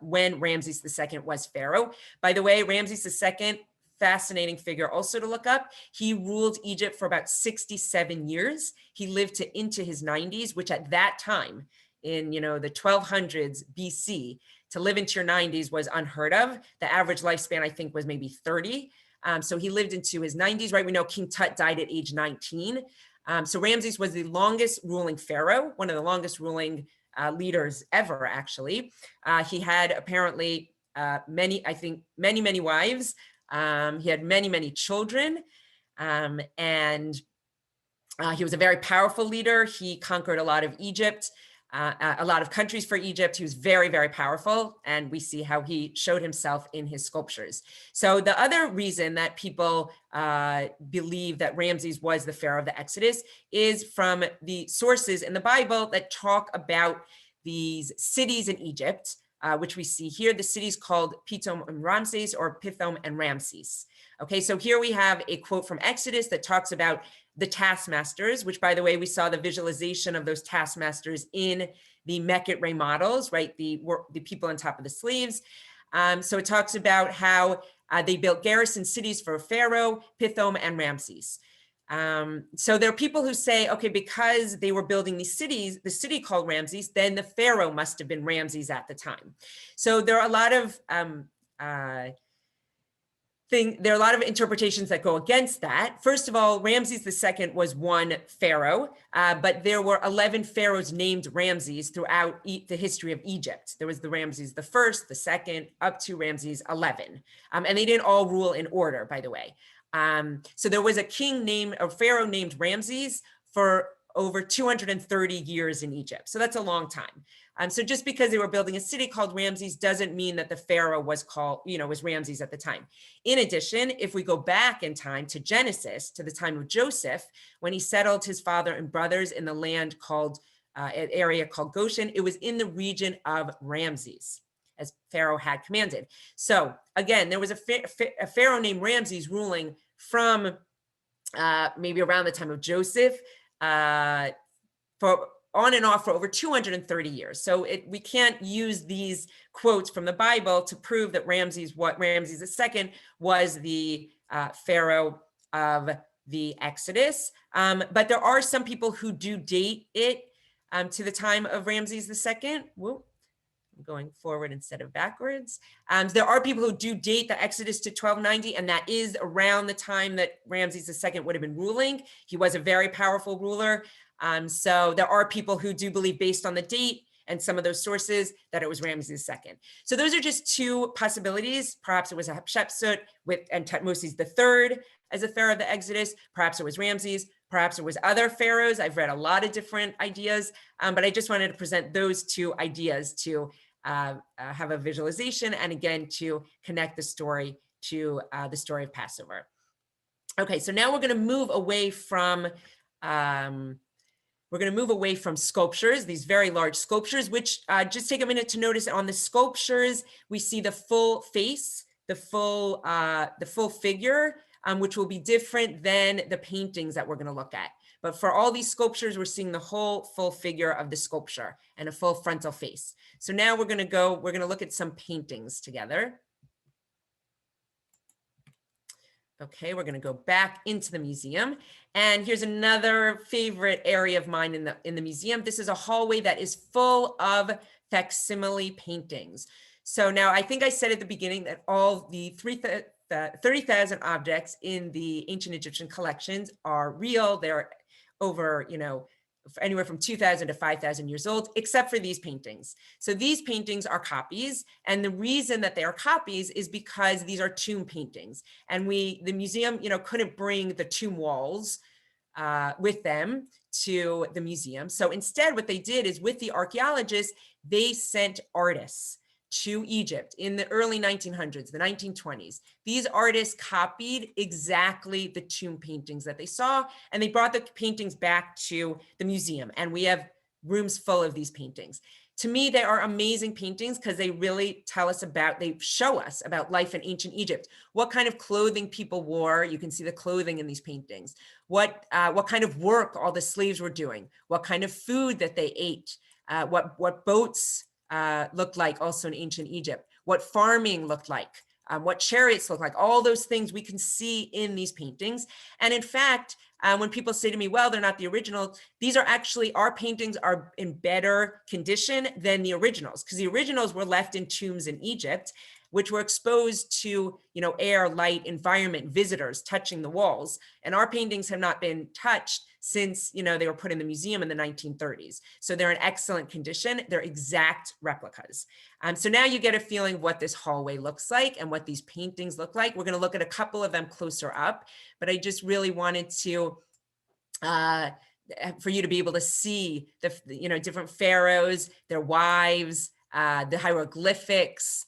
when Ramses II was pharaoh. By the way, Ramses II, fascinating figure also to look up. He ruled Egypt for about 67 years. He lived into his 90s, which at that time in the 1200s BC, to live into your 90s was unheard of. The average lifespan, I think, was maybe 30. So he lived into his 90s, right? We know King Tut died at age 19. So Ramses was the longest ruling pharaoh, one of the longest ruling leaders ever, actually. He had apparently many wives. He had many children, and he was a very powerful leader. He conquered a lot of Egypt, a lot of countries for Egypt. He was very powerful, and we see how he showed himself in his sculptures. So the other reason that people believe that Ramses was the pharaoh of the Exodus is from the sources in the Bible that talk about these cities in Egypt, which we see here. The cities called Pithom and Ramses, or Pithom and Ramses. Okay, so here we have a quote from Exodus that talks about the taskmasters, which, by the way, we saw the visualization of those taskmasters in the Mecca models, right? The people on top of the slaves. So it talks about how they built garrison cities for Pharaoh, Pithom, and Ramses. So there are people who say, okay, because they were building these cities, the city called Ramses, then the Pharaoh must have been Ramses at the time. So there are a lot of there are a lot of interpretations that go against that. First of all, Ramses II was one pharaoh, but there were 11 pharaohs named Ramses throughout the history of Egypt. There was the Ramses the first, the second, up to Ramses 11. And they didn't all rule in order, by the way. So there was a pharaoh named Ramses for over 230 years in Egypt. So that's a long time. So just because they were building a city called Ramses doesn't mean that the pharaoh was Ramses at the time. In addition, if we go back in time to Genesis, to the time of Joseph, when he settled his father and brothers in the land called, an area called Goshen, it was in the region of Ramses, as Pharaoh had commanded. So again, there was a pharaoh named Ramses ruling from maybe around the time of Joseph, for on and off for over 230 years. So we can't use these quotes from the Bible to prove that Ramses II was the Pharaoh of the Exodus. But there are some people who do date it to the time of Ramses II. Whoa, I'm going forward instead of backwards. There are people who do date the Exodus to 1290, and that is around the time that Ramses II would have been ruling. He was a very powerful ruler. So there are people who do believe, based on the date and some of those sources, that it was Ramses II. So those are just two possibilities. Perhaps it was Hatshepsut and Thutmose III as a pharaoh of the Exodus. Perhaps it was Ramses. Perhaps it was other pharaohs. I've read a lot of different ideas, but I just wanted to present those two ideas to have a visualization, and again, to connect the story to the story of Passover. Okay, so now we're going to move away from sculptures, these very large sculptures, which just take a minute to notice. On the sculptures, we see the full face, the full figure, which will be different than the paintings that we're going to look at. But for all these sculptures, we're seeing the whole full figure of the sculpture and a full frontal face. So now we're going to look at some paintings together. Okay, we're going to go back into the museum, and here's another favorite area of mine in the museum. This is a hallway that is full of facsimile paintings. So now, I think I said at the beginning that all the 30,000 objects in the ancient Egyptian collections are real. They're over, anywhere from 2,000 to 5,000 years old, except for these paintings. So these paintings are copies. And the reason that they are copies is because these are tomb paintings. And the museum, couldn't bring the tomb walls with them to the museum. So instead, what they did is, with the archaeologists, they sent artists to Egypt in the early 1900s, the 1920s. These artists copied exactly the tomb paintings that they saw, and they brought the paintings back to the museum. And we have rooms full of these paintings. To me, they are amazing paintings because they really they show us about life in ancient Egypt, what kind of clothing people wore. You can see the clothing in these paintings, what kind of work all the slaves were doing, what kind of food that they ate, what boats looked like also in ancient Egypt, what farming looked like, what chariots look like. All those things we can see in these paintings. And in fact, when people say to me, well, they're not the original, these are actually, our paintings are in better condition than the originals, because the originals were left in tombs in Egypt, which were exposed to, air, light, environment, visitors touching the walls. And our paintings have not been touched since, they were put in the museum in the 1930s. So they're in excellent condition. They're exact replicas. So now you get a feeling of what this hallway looks like and what these paintings look like. We're going to look at a couple of them closer up, but I just really wanted to, for you to be able to see the, different pharaohs, their wives, the hieroglyphics,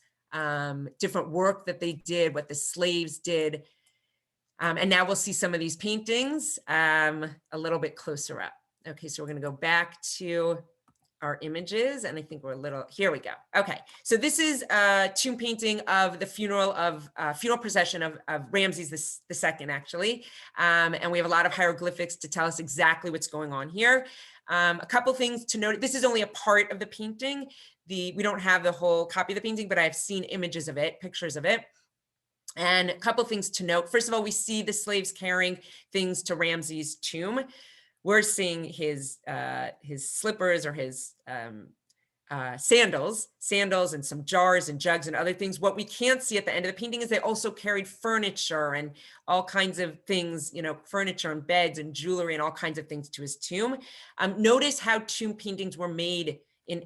different work that they did, what the slaves did. And now we'll see some of these paintings a little bit closer up. Okay, so we're going to go back to our images, and I think here we go. Okay, so this is a tomb painting of the funeral procession of Ramses II, actually. And we have a lot of hieroglyphics to tell us exactly what's going on here. A couple things to note: this is only a part of the painting. We don't have the whole copy of the painting, but I've seen images of it, pictures of it. And a couple things to note. First of all, we see the slaves carrying things to Ramses' tomb. We're seeing his slippers or his sandals and some jars and jugs and other things. What we can't see at the end of the painting is they also carried furniture and all kinds of things, furniture and beds and jewelry and all kinds of things to his tomb. Notice how tomb paintings were made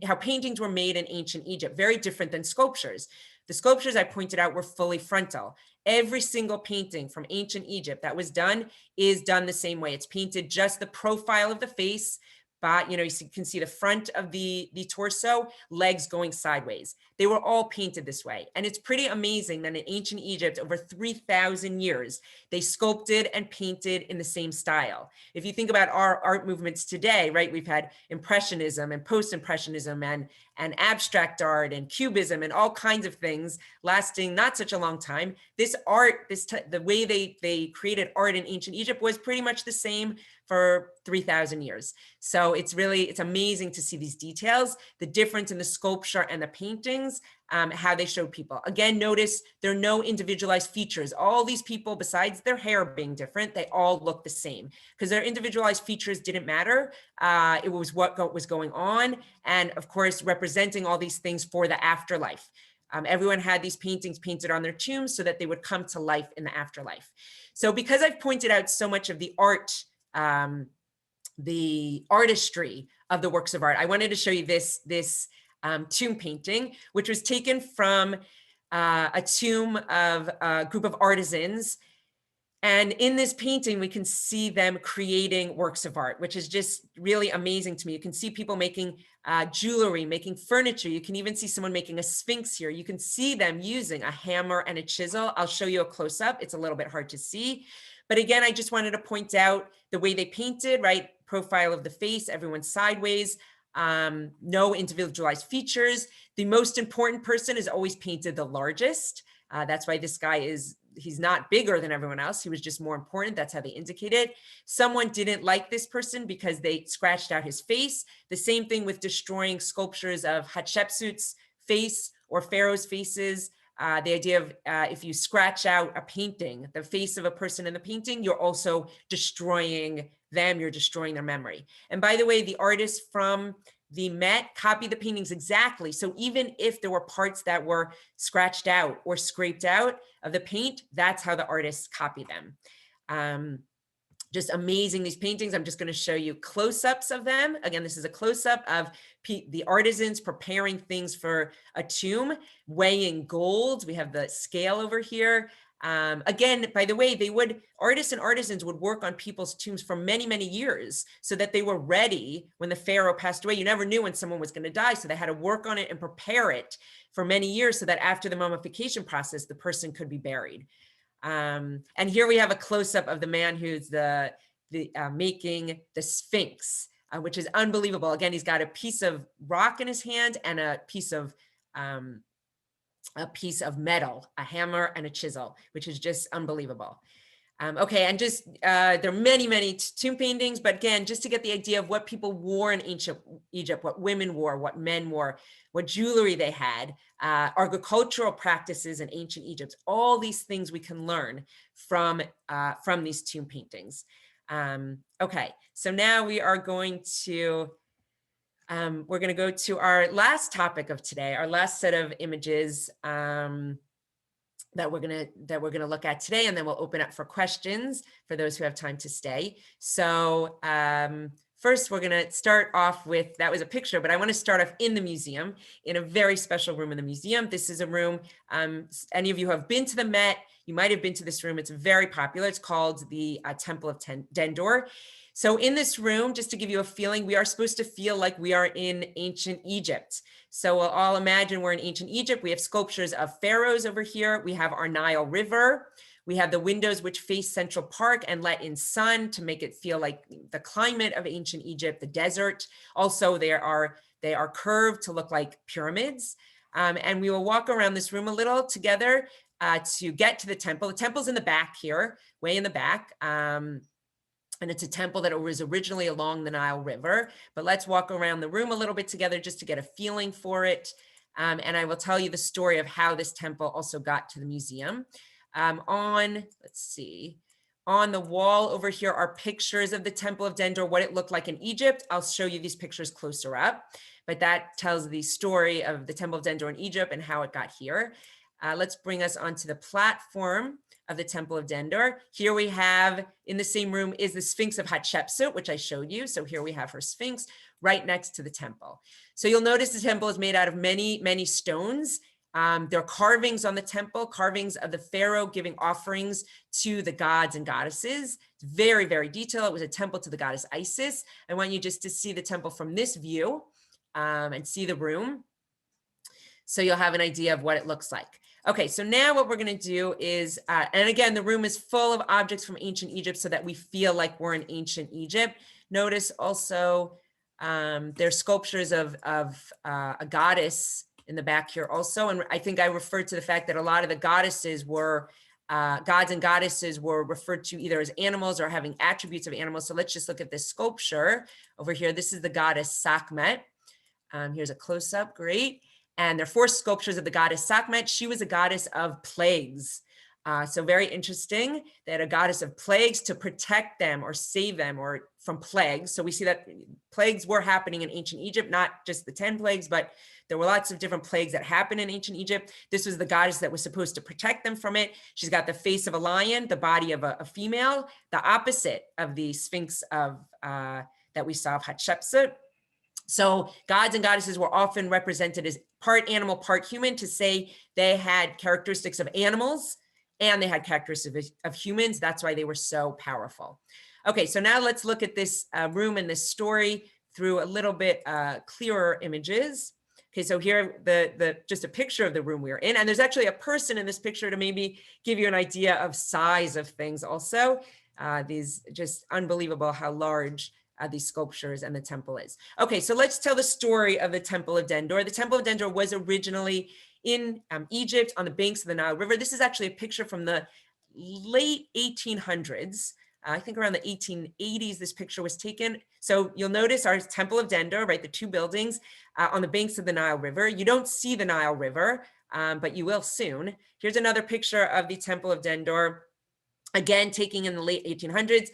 how paintings were made in ancient Egypt, very different than sculptures. The sculptures I pointed out were fully frontal. Every single painting from ancient Egypt that was done is done the same way. It's painted just the profile of the face, but you can see the front of the torso, legs going sideways. They were all painted this way. And it's pretty amazing that in ancient Egypt, over 3,000 years, they sculpted and painted in the same style. If you think about our art movements today, right, we've had Impressionism and Post-Impressionism and abstract art and cubism and all kinds of things lasting not such a long time. This art, the way they created art in ancient Egypt was pretty much the same for 3,000 years. So it's amazing to see these details, the difference in the sculpture and the paintings, how they showed people. Again, notice there are no individualized features. All these people, besides their hair being different, they all look the same because their individualized features didn't matter. It was what was going on. And of course, representing all these things for the afterlife. Everyone had these paintings painted on their tombs so that they would come to life in the afterlife. So because I've pointed out so much of the art, the artistry of the works of art, I wanted to show you this tomb painting, which was taken from a tomb of a group of artisans. And in this painting, we can see them creating works of art, which is just really amazing to me. You can see people making jewelry, making furniture. You can even see someone making a sphinx here. You can see them using a hammer and a chisel. I'll show you a close-up. It's a little bit hard to see. But again, I just wanted to point out the way they painted, right? Profile of the face, everyone's sideways, no individualized features. The most important person is always painted the largest. That's why this guy he's not bigger than everyone else. He was just more important. That's how they indicate it. Someone didn't like this person because they scratched out his face. The same thing with destroying sculptures of Hatshepsut's face or Pharaoh's faces. The idea of if you scratch out a painting, the face of a person in the painting, you're also destroying them, you're destroying their memory. And by the way, the artists from the Met copied the paintings exactly. So even if there were parts that were scratched out or scraped out of the paint, that's how the artists copy them. Just amazing, these paintings. I'm just going to show you close-ups of them. Again, this is a close-up of the artisans preparing things for a tomb, weighing gold. We have the scale over here. Again, by the way, artists and artisans would work on people's tombs for many, many years so that they were ready when the Pharaoh passed away. You never knew when someone was going to die, so they had to work on it and prepare it for many years so that after the mummification process, the person could be buried. And here we have a close-up of the man who's making the Sphinx, which is unbelievable. Again, he's got a piece of rock in his hand and a piece of metal, a hammer and a chisel, which is just unbelievable. Okay, and just there are many, many tomb paintings, but again, just to get the idea of what people wore in ancient Egypt, what women wore, what men wore, what jewelry they had, agricultural practices in ancient Egypt, all these things we can learn from these tomb paintings. Okay, so now we are going to go to our last topic of today, our last set of images that we're gonna look at today, and then we'll open up for questions for those who have time to stay. So first, we're gonna start off with, that was a picture, but I want to start off in the museum, in a very special room in the museum. This is a room, any of you who have been to the Met, you might have been to this room. It's very popular. It's called the Temple of Dendor. So in this room, just to give you a feeling, we are supposed to feel like we are in ancient Egypt. So we'll all imagine we're in ancient Egypt. We have sculptures of pharaohs over here. We have our Nile River. We have the windows which face Central Park and let in sun to make it feel like the climate of ancient Egypt, the desert. Also, they are curved to look like pyramids. And we will walk around this room a little together to get to the temple. The temple's in the back here, way in the back. And it's a temple that was originally along the Nile River. But let's walk around the room a little bit together just to get a feeling for it. And I will tell you the story of how this temple also got to the museum. Let's see, on the wall over here are pictures of the Temple of Dendor, what it looked like in Egypt. I'll show you these pictures closer up, but that tells the story of the Temple of Dendor in Egypt and how it got here. Let's bring us onto the platform of the Temple of Dendor. Here we have, in the same room, is the Sphinx of Hachepsu, which I showed you. So here we have her Sphinx right next to the temple. So you'll notice the temple is made out of many, many stones. There are carvings on the temple, carvings of the Pharaoh giving offerings to the gods and goddesses. It's very, very detailed. It was a temple to the goddess Isis. I want you just to see the temple from this view and see the room, so you'll have an idea of what it looks like. Okay, so now what we're gonna do is, and again, the room is full of objects from ancient Egypt so that we feel like we're in ancient Egypt. Notice also There's sculptures of a goddess in the back here also. And I think I referred to the fact that a lot of the goddesses were, gods and goddesses were referred to either as animals or having attributes of animals. So let's just look at this sculpture over here. This is the goddess Sekhmet. Here's a close-up, great. And there are 4 sculptures of the goddess Sekhmet. She was a goddess of plagues. So very interesting. They had a goddess of plagues to protect them or save them or from plagues. So we see that plagues were happening in ancient Egypt, not just the 10 plagues, but there were lots of different plagues that happened in ancient Egypt. This was the goddess that was supposed to protect them from it. She's got the face of a lion, the body of a female, the opposite of the Sphinx of that we saw of Hatshepsut. So gods and goddesses were often represented as part animal, part human, to say they had characteristics of animals and they had characteristics of humans. That's why they were so powerful. Okay, so now let's look at this room and this story through a little bit clearer images. Okay, so here, just a picture of the room we are in. And there's actually a person in this picture to maybe give you an idea of size of things also. These just unbelievable how large these sculptures and the temple is. Okay, so let's tell the story of the Temple of Dendor. The Temple of Dendor was originally in Egypt on the banks of the Nile River. This is actually a picture from the late 1800s. I think around the 1880s, this picture was taken. So you'll notice our Temple of Dendor, right? The 2 buildings on the banks of the Nile River. You don't see the Nile River, but you will soon. Here's another picture of the Temple of Dendor, again, taken in the late 1800s.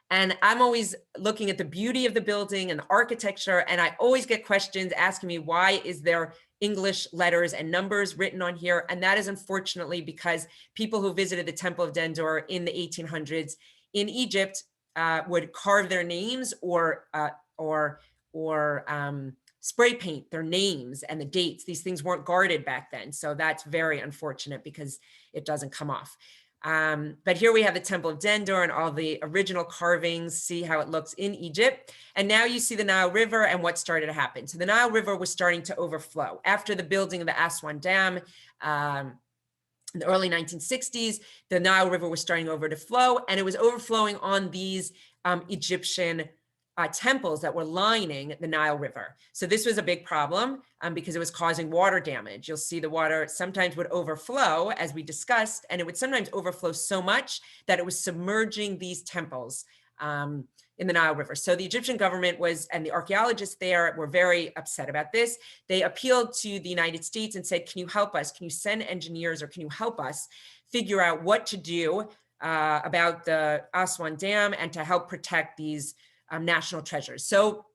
And I'm always looking at the beauty of the building and the architecture. And I always get questions asking me, why is there English letters and numbers written on here? And that is unfortunately because people who visited the Temple of Dendor in the 1800s in Egypt would carve their names or spray paint their names and the dates. These things weren't guarded back then. So that's very unfortunate because it doesn't come off. But here we have the Temple of Dendor and all the original carvings, see how it looks in Egypt. And now you see the Nile River and what started to happen. So the Nile River was starting to overflow. After the building of the Aswan Dam in the early 1960s, the Nile River was starting over to flow, and it was overflowing on these Egyptian temples that were lining the Nile River. So this was a big problem because it was causing water damage. You'll see the water sometimes would overflow, as we discussed, and it would sometimes overflow so much that it was submerging these temples in the Nile River. So the Egyptian government and the archaeologists there were very upset about this. They appealed to the United States and said, can you help us? Can you send engineers or can you help us figure out what to do about the Aswan Dam and to help protect these national treasures? So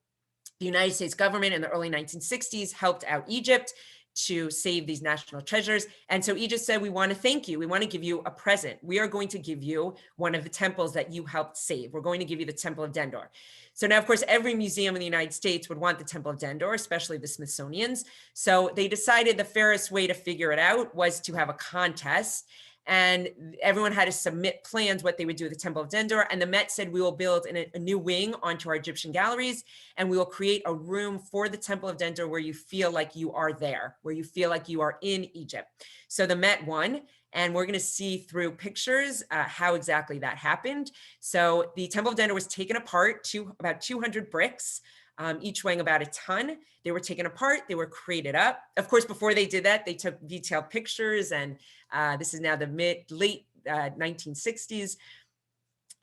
the United States government in the early 1960s helped out Egypt to save these national treasures. And so Egypt said, we want to thank you. We want to give you a present. We are going to give you one of the temples that you helped save. We're going to give you the Temple of Dendor. So now, of course, every museum in the United States would want the Temple of Dendor, especially the Smithsonian's. So they decided the fairest way to figure it out was to have a contest. And everyone had to submit plans, what they would do with the Temple of Dendor. And the Met said, we will build a new wing onto our Egyptian galleries, and we will create a room for the Temple of Dendor where you feel like you are there, where you feel like you are in Egypt. So the Met won, and we're going to see through pictures how exactly that happened. So the Temple of Dendor was taken apart to about 200 bricks, each weighing about a ton. They were taken apart, they were crated up. Of course, before they did that, they took detailed pictures, and this is now the late 1960s,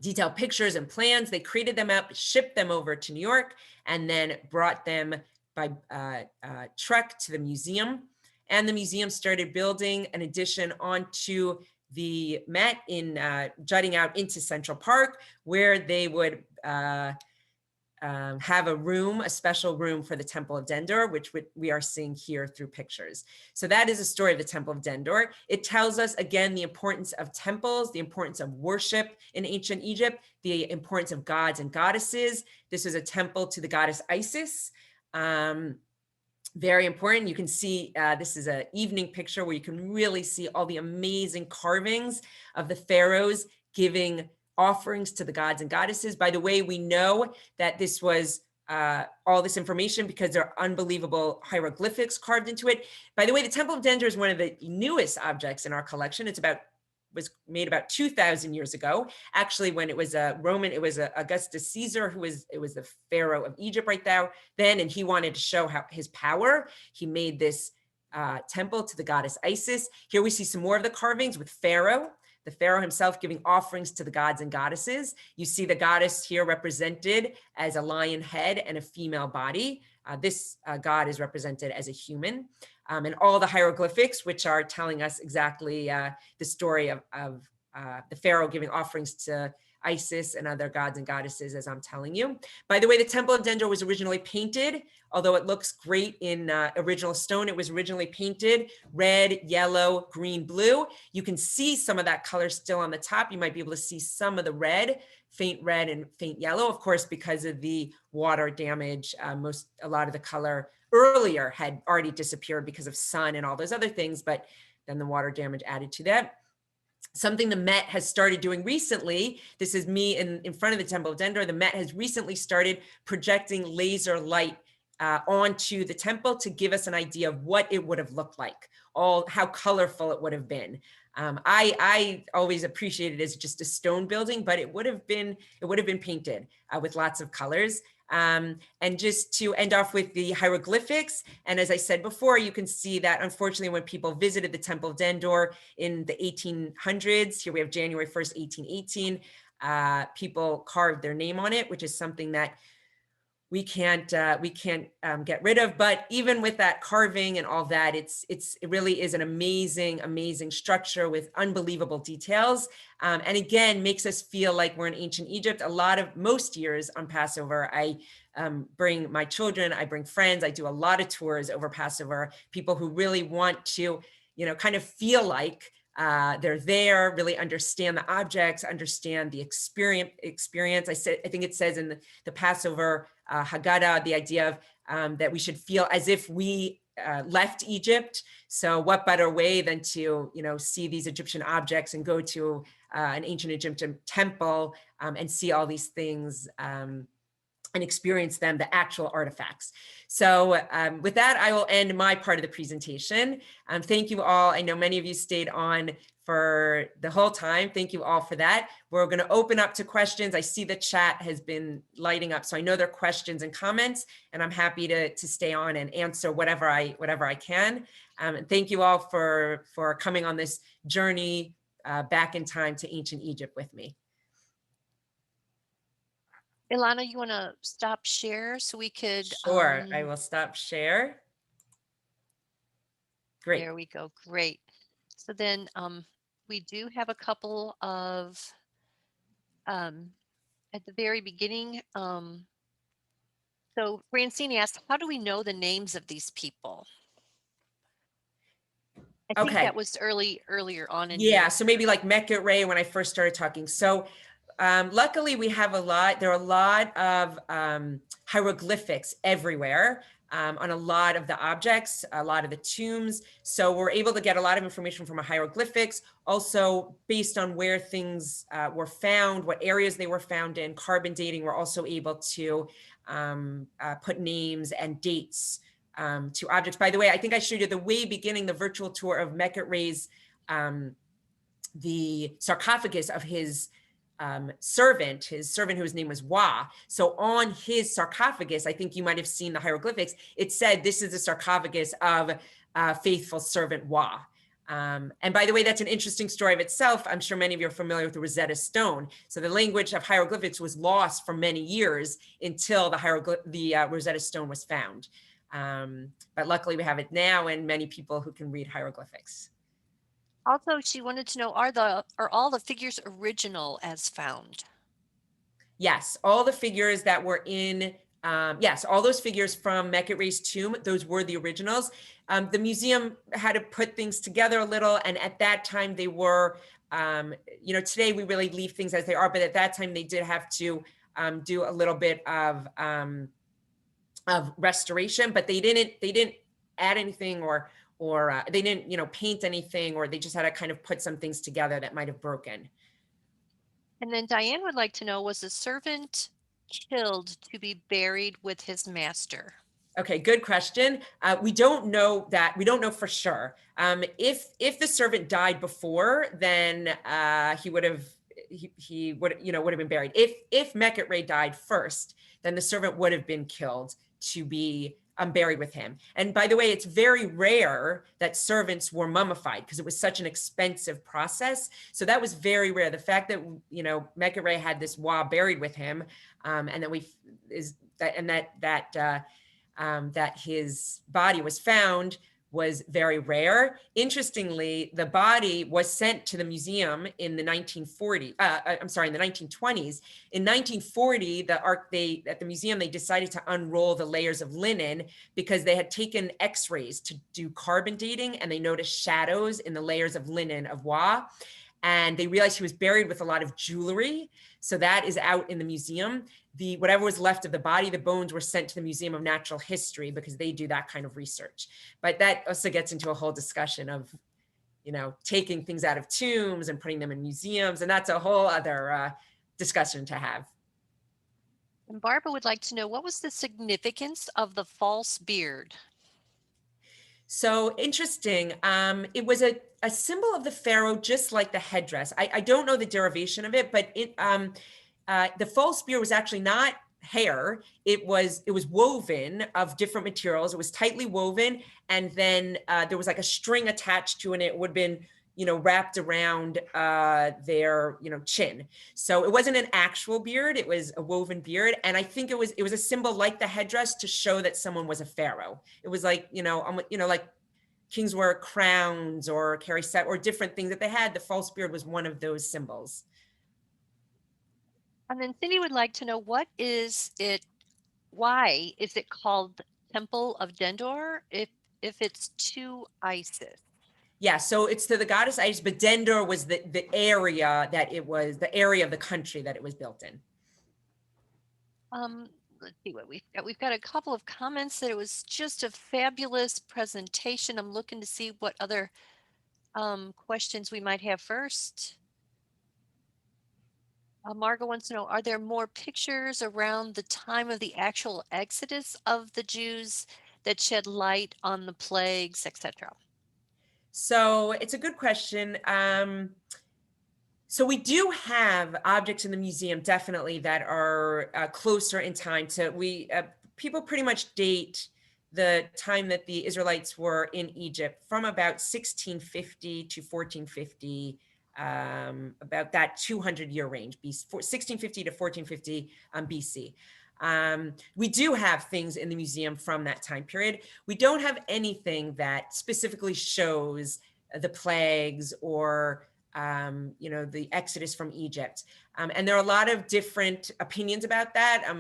detailed pictures and plans. They created them up, shipped them over to New York, and then brought them by truck to the museum. And the museum started building an addition onto the Met in jutting out into Central Park, where they would have a room, a special room for the Temple of Dendor, which we are seeing here through pictures. So that is a story of the Temple of Dendor. It tells us, again, the importance of temples, the importance of worship in ancient Egypt, the importance of gods and goddesses. This was a temple to the goddess Isis. Very important. You can see, this is an evening picture where you can really see all the amazing carvings of the pharaohs giving offerings to the gods and goddesses. By the way, we know that this was all this information because there are unbelievable hieroglyphics carved into it. By the way, the Temple of Dendor is one of the newest objects in our collection. It's about was made about 2,000 years ago. Actually, when it was a Roman, it was Augustus Caesar it was the Pharaoh of Egypt right then, and he wanted to show his power. He made this temple to the goddess Isis. Here we see some more of the carvings with Pharaoh, the Pharaoh himself giving offerings to the gods and goddesses. You see the goddess here represented as a lion head and a female body. This god is represented as a human. And all the hieroglyphics, which are telling us exactly the story of the Pharaoh giving offerings to Isis and other gods and goddesses, as I'm telling you. By the way, the Temple of Dendor was originally painted, although it looks great in original stone. It was originally painted red, yellow, green, blue. You can see some of that color still on the top. You might be able to see some of the red and faint yellow, of course, because of the water damage. A lot of the color earlier had already disappeared because of sun and all those other things, but then the water damage added to that. Something the Met has started doing recently, this is me in front of the Temple of Dendor, the Met has recently started projecting laser light onto the temple to give us an idea of what it would have looked like, how colorful it would have been. I always appreciated it as just a stone building, but it would have been painted with lots of colors. And just to end off with the hieroglyphics, and as I said before, you can see that unfortunately when people visited the Temple of Dendor in the 1800s, here we have January 1st, 1818, people carved their name on it, which is something that we can't get rid of. But even with that carving and all that, it really is an amazing structure with unbelievable details. And again, makes us feel like we're in ancient Egypt. Most years on Passover, I bring my children, I bring friends, I do a lot of tours over Passover, people who really want to, kind of feel like they're there, really understand the objects, understand the experience. I think it says in the Passover Haggadah, the idea of that we should feel as if we left Egypt. So what better way than to, see these Egyptian objects and go to an ancient Egyptian temple and see all these things and experience them, the actual artifacts. So with that, I will end my part of the presentation. Thank you all. I know many of you stayed on for the whole time. Thank you all for that. We're going to open up to questions. I see the chat has been lighting up, so I know there are questions and comments, and I'm happy to stay on and answer whatever I can. And thank you all for coming on this journey back in time to ancient Egypt with me. Ilana, you want to stop share so we could? Sure, I will stop share. Great. There we go. Great. So then we do have a couple of at the very beginning. So Francine asked, how do we know the names of these people? I think that was earlier on in here. So maybe like Mecca Ray when I first started talking. So luckily we have there are a lot of hieroglyphics everywhere on a lot of the objects, a lot of the tombs. So we're able to get a lot of information from hieroglyphics. Also based on where things were found, what areas they were found in, carbon dating, we're also able to put names and dates to objects. By the way, I think I showed you the way beginning the virtual tour of Mecca Ray's the sarcophagus of his servant whose name was Wa. So on his sarcophagus, I think you might have seen the hieroglyphics, it said, this is the sarcophagus of faithful servant Wa. And by the way, that's an interesting story of itself. I'm sure many of you are familiar with the Rosetta Stone. So the language of hieroglyphics was lost for many years until the Rosetta Stone was found. But luckily we have it now, and many people who can read hieroglyphics. Also, she wanted to know, are all the figures original as found? Yes, all the figures that were in, yes, all those figures from Mecca Ray's tomb, those were the originals. The museum had to put things together a little, and at that time they were, today we really leave things as they are, but at that time they did have to do a little bit of restoration, but they didn't add anything or they didn't, paint anything, or they just had to kind of put some things together that might have broken. And then Diane would like to know, was the servant killed to be buried with his master? Okay, good question. We don't know that. We don't know for sure. If the servant died before, then he would have would have been buried. If Mecca died first, then the servant would have been killed to be buried with him. And by the way, it's very rare that servants were mummified because it was such an expensive process. So that was very rare. The fact that Mecca had this Wa buried with him, and that his body was found was very rare. Interestingly, the body was sent to the museum in the 1920s. In 1940, at the museum, they decided to unroll the layers of linen because they had taken X-rays to do carbon dating, and they noticed shadows in the layers of linen of Wa. And they realized he was buried with a lot of jewelry. So that is out in the museum. Whatever was left of the body, the bones were sent to the Museum of Natural History because they do that kind of research. But that also gets into a whole discussion of, taking things out of tombs and putting them in museums. And that's a whole other discussion to have. And Barbara would like to know, what was the significance of the false beard? So interesting. It was a symbol of the pharaoh, just like the headdress. I don't know the derivation of it, but the false beard was actually not hair. It was woven of different materials. It was tightly woven, and then there was like a string attached to it. And it would have been wrapped around their chin. So it wasn't an actual beard. It was a woven beard, and I think it was a symbol like the headdress to show that someone was a pharaoh. It was like like kings wore crowns or carry set or different things that they had. The false beard was one of those symbols. And then Cindy would like to know, why is it called Temple of Dendor if it's to Isis? Yeah, so it's to the goddess Isis, but Dendor was the area that it was, the area of the country that it was built in. Let's see what we've got. We've got a couple of comments that it was just a fabulous presentation. I'm looking to see what other questions we might have first. Margot wants to know, are there more pictures around the time of the actual exodus of the Jews that shed light on the plagues, etc.? So it's a good question. So we do have objects in the museum, definitely, that are closer in time to, people pretty much date the time that the Israelites were in Egypt from about 1650 to 1450, about that 200-year range, 1650 to 1450 BC. We do have things in the museum from that time period. We don't have anything that specifically shows the plagues or the exodus from Egypt. And there are a lot of different opinions about that.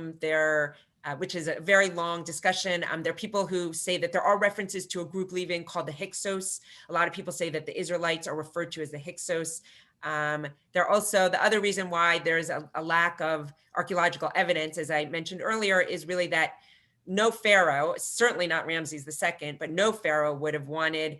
Which is a very long discussion. There are people who say that there are references to a group leaving called the Hyksos. A lot of people say that the Israelites are referred to as the Hyksos. There are also, the other reason why there's a lack of archaeological evidence, as I mentioned earlier, is really that no pharaoh, certainly not Ramses II, but no pharaoh would have wanted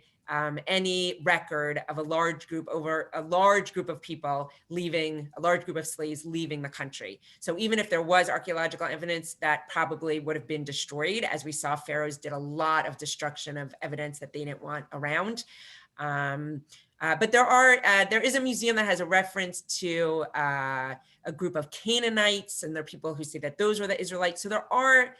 any record of a large group of people leaving, a large group of slaves leaving the country. So even if there was archaeological evidence, that probably would have been destroyed. As we saw, pharaohs did a lot of destruction of evidence that they didn't want around. But there is a museum that has a reference to a group of Canaanites, and there are people who say that those were the Israelites. So there are,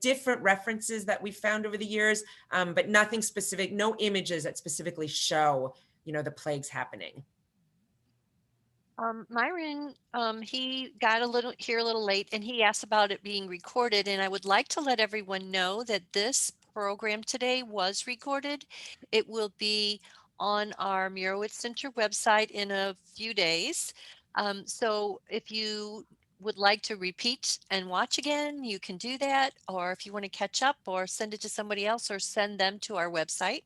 different references that we found over the years, but nothing specific, no images that specifically show, the plagues happening. Myron, he got a little late, and he asked about it being recorded, and I would like to let everyone know that this program today was recorded. It will be on our Murowitz Center website in a few days. So if you would like to repeat and watch again, you can do that. Or if you want to catch up or send it to somebody else or send them to our website.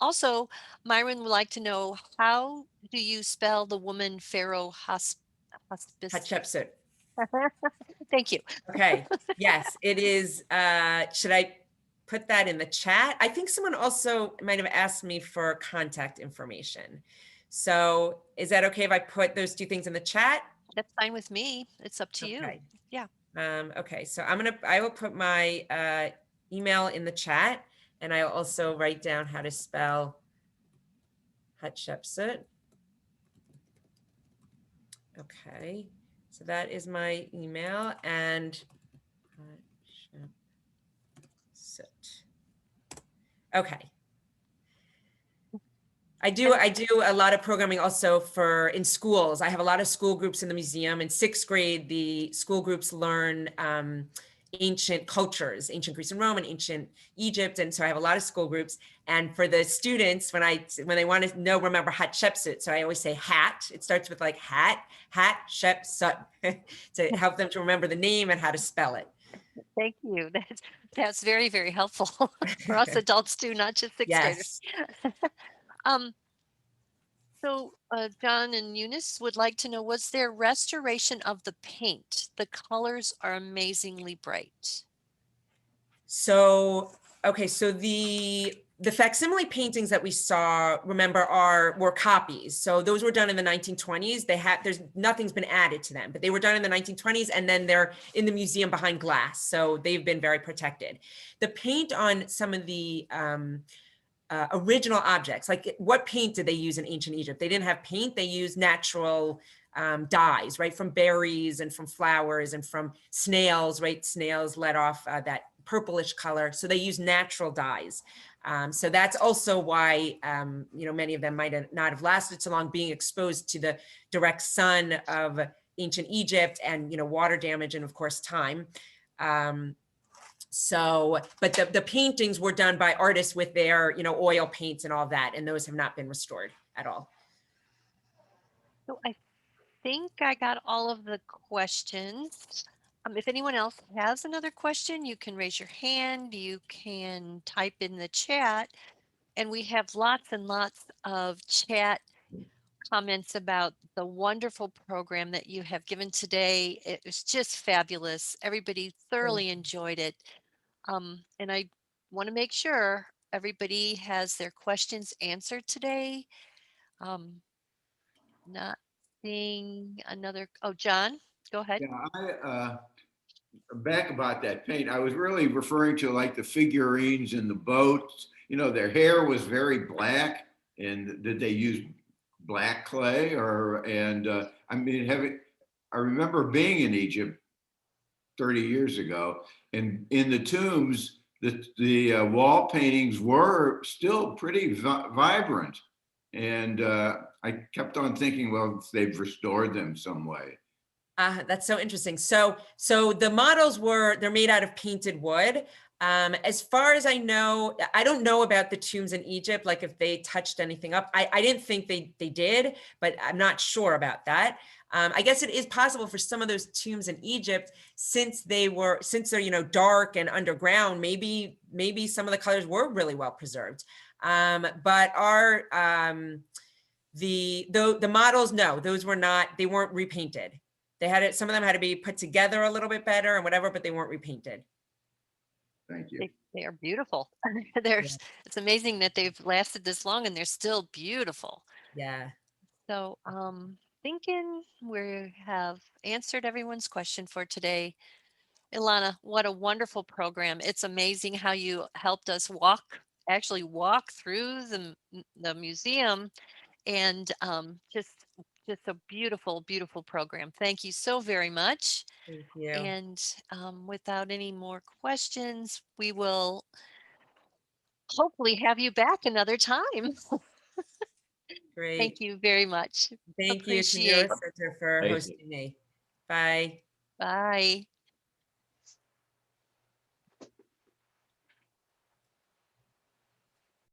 Also, Myron would like to know, how do you spell the woman Pharaoh Hatshepsut. Thank you. Okay. Yes, it is. Should I put that in the chat? I think someone also might have asked me for contact information. So is that okay if I put those two things in the chat? That's fine with me. It's up to you. Yeah. Okay. So I will put my email in the chat, and I'll also write down how to spell Hatshepsut. Okay, so that is my email, and Hatshepsut. Okay. I do a lot of programming also for in schools. I have a lot of school groups in the museum. In 6th grade, the school groups learn ancient cultures, ancient Greece and Rome and ancient Egypt. And so I have a lot of school groups. And for the students, when they want to know, remember Hatshepsut. So I always say hat. It starts with like Hatshepsut to help them to remember the name and how to spell it. Thank you. That's very, very helpful for us adults too, not just 6th graders. Yes. So John and Eunice would like to know, was there restoration of the paint? The colors are amazingly bright. So, okay, so the facsimile paintings that we saw, remember, were copies. So those were done in the 1920s. Nothing's been added to them, but they were done in the 1920s, and then they're in the museum behind glass. So they've been very protected. The paint on some of the original objects, like what paint did they use in ancient Egypt? They didn't have paint. They used natural dyes, right? From berries and from flowers and from snails, right? Snails let off that purplish color. So they use natural dyes. So that's also why, many of them might not have lasted so long, being exposed to the direct sun of ancient Egypt and, water damage and of course time. So, but the paintings were done by artists with their, oil paints and all that, and those have not been restored at all. So I think I got all of the questions. If anyone else has another question, you can raise your hand, you can type in the chat, and we have lots and lots of chat comments about the wonderful program that you have given today. It was just fabulous. Everybody thoroughly enjoyed it. And I want to make sure everybody has their questions answered today. Not seeing another. Oh, John, go ahead. Yeah, back about that paint, I was really referring to like the figurines and the boats. Their hair was very black, and did they use black clay I remember being in Egypt 30 years ago, and in the tombs, the wall paintings were still pretty vibrant, and I kept on thinking, well, they've restored them some way. That's so interesting. So the models they're made out of painted wood. As far as I know, I don't know about the tombs in Egypt, like if they touched anything up. I didn't think they did, but I'm not sure about that. I guess it is possible for some of those tombs in Egypt, since they're, dark and underground, maybe some of the colors were really well preserved. But the models, no, those were not, they weren't repainted. Some of them had to be put together a little bit better and whatever, but they weren't repainted. Thank you. They are beautiful. It's amazing that they've lasted this long and they're still beautiful. Yeah. So thinking we have answered everyone's question for today. Ilana, what a wonderful program. It's amazing how you helped us actually walk through the museum, and just a beautiful, beautiful program. Thank you so very much. Thank you. And without any more questions, we will hopefully have you back another time. Great. Thank you very much. Thank you to Appreciate Neurocenter for Thank you. hosting me. Bye. Bye.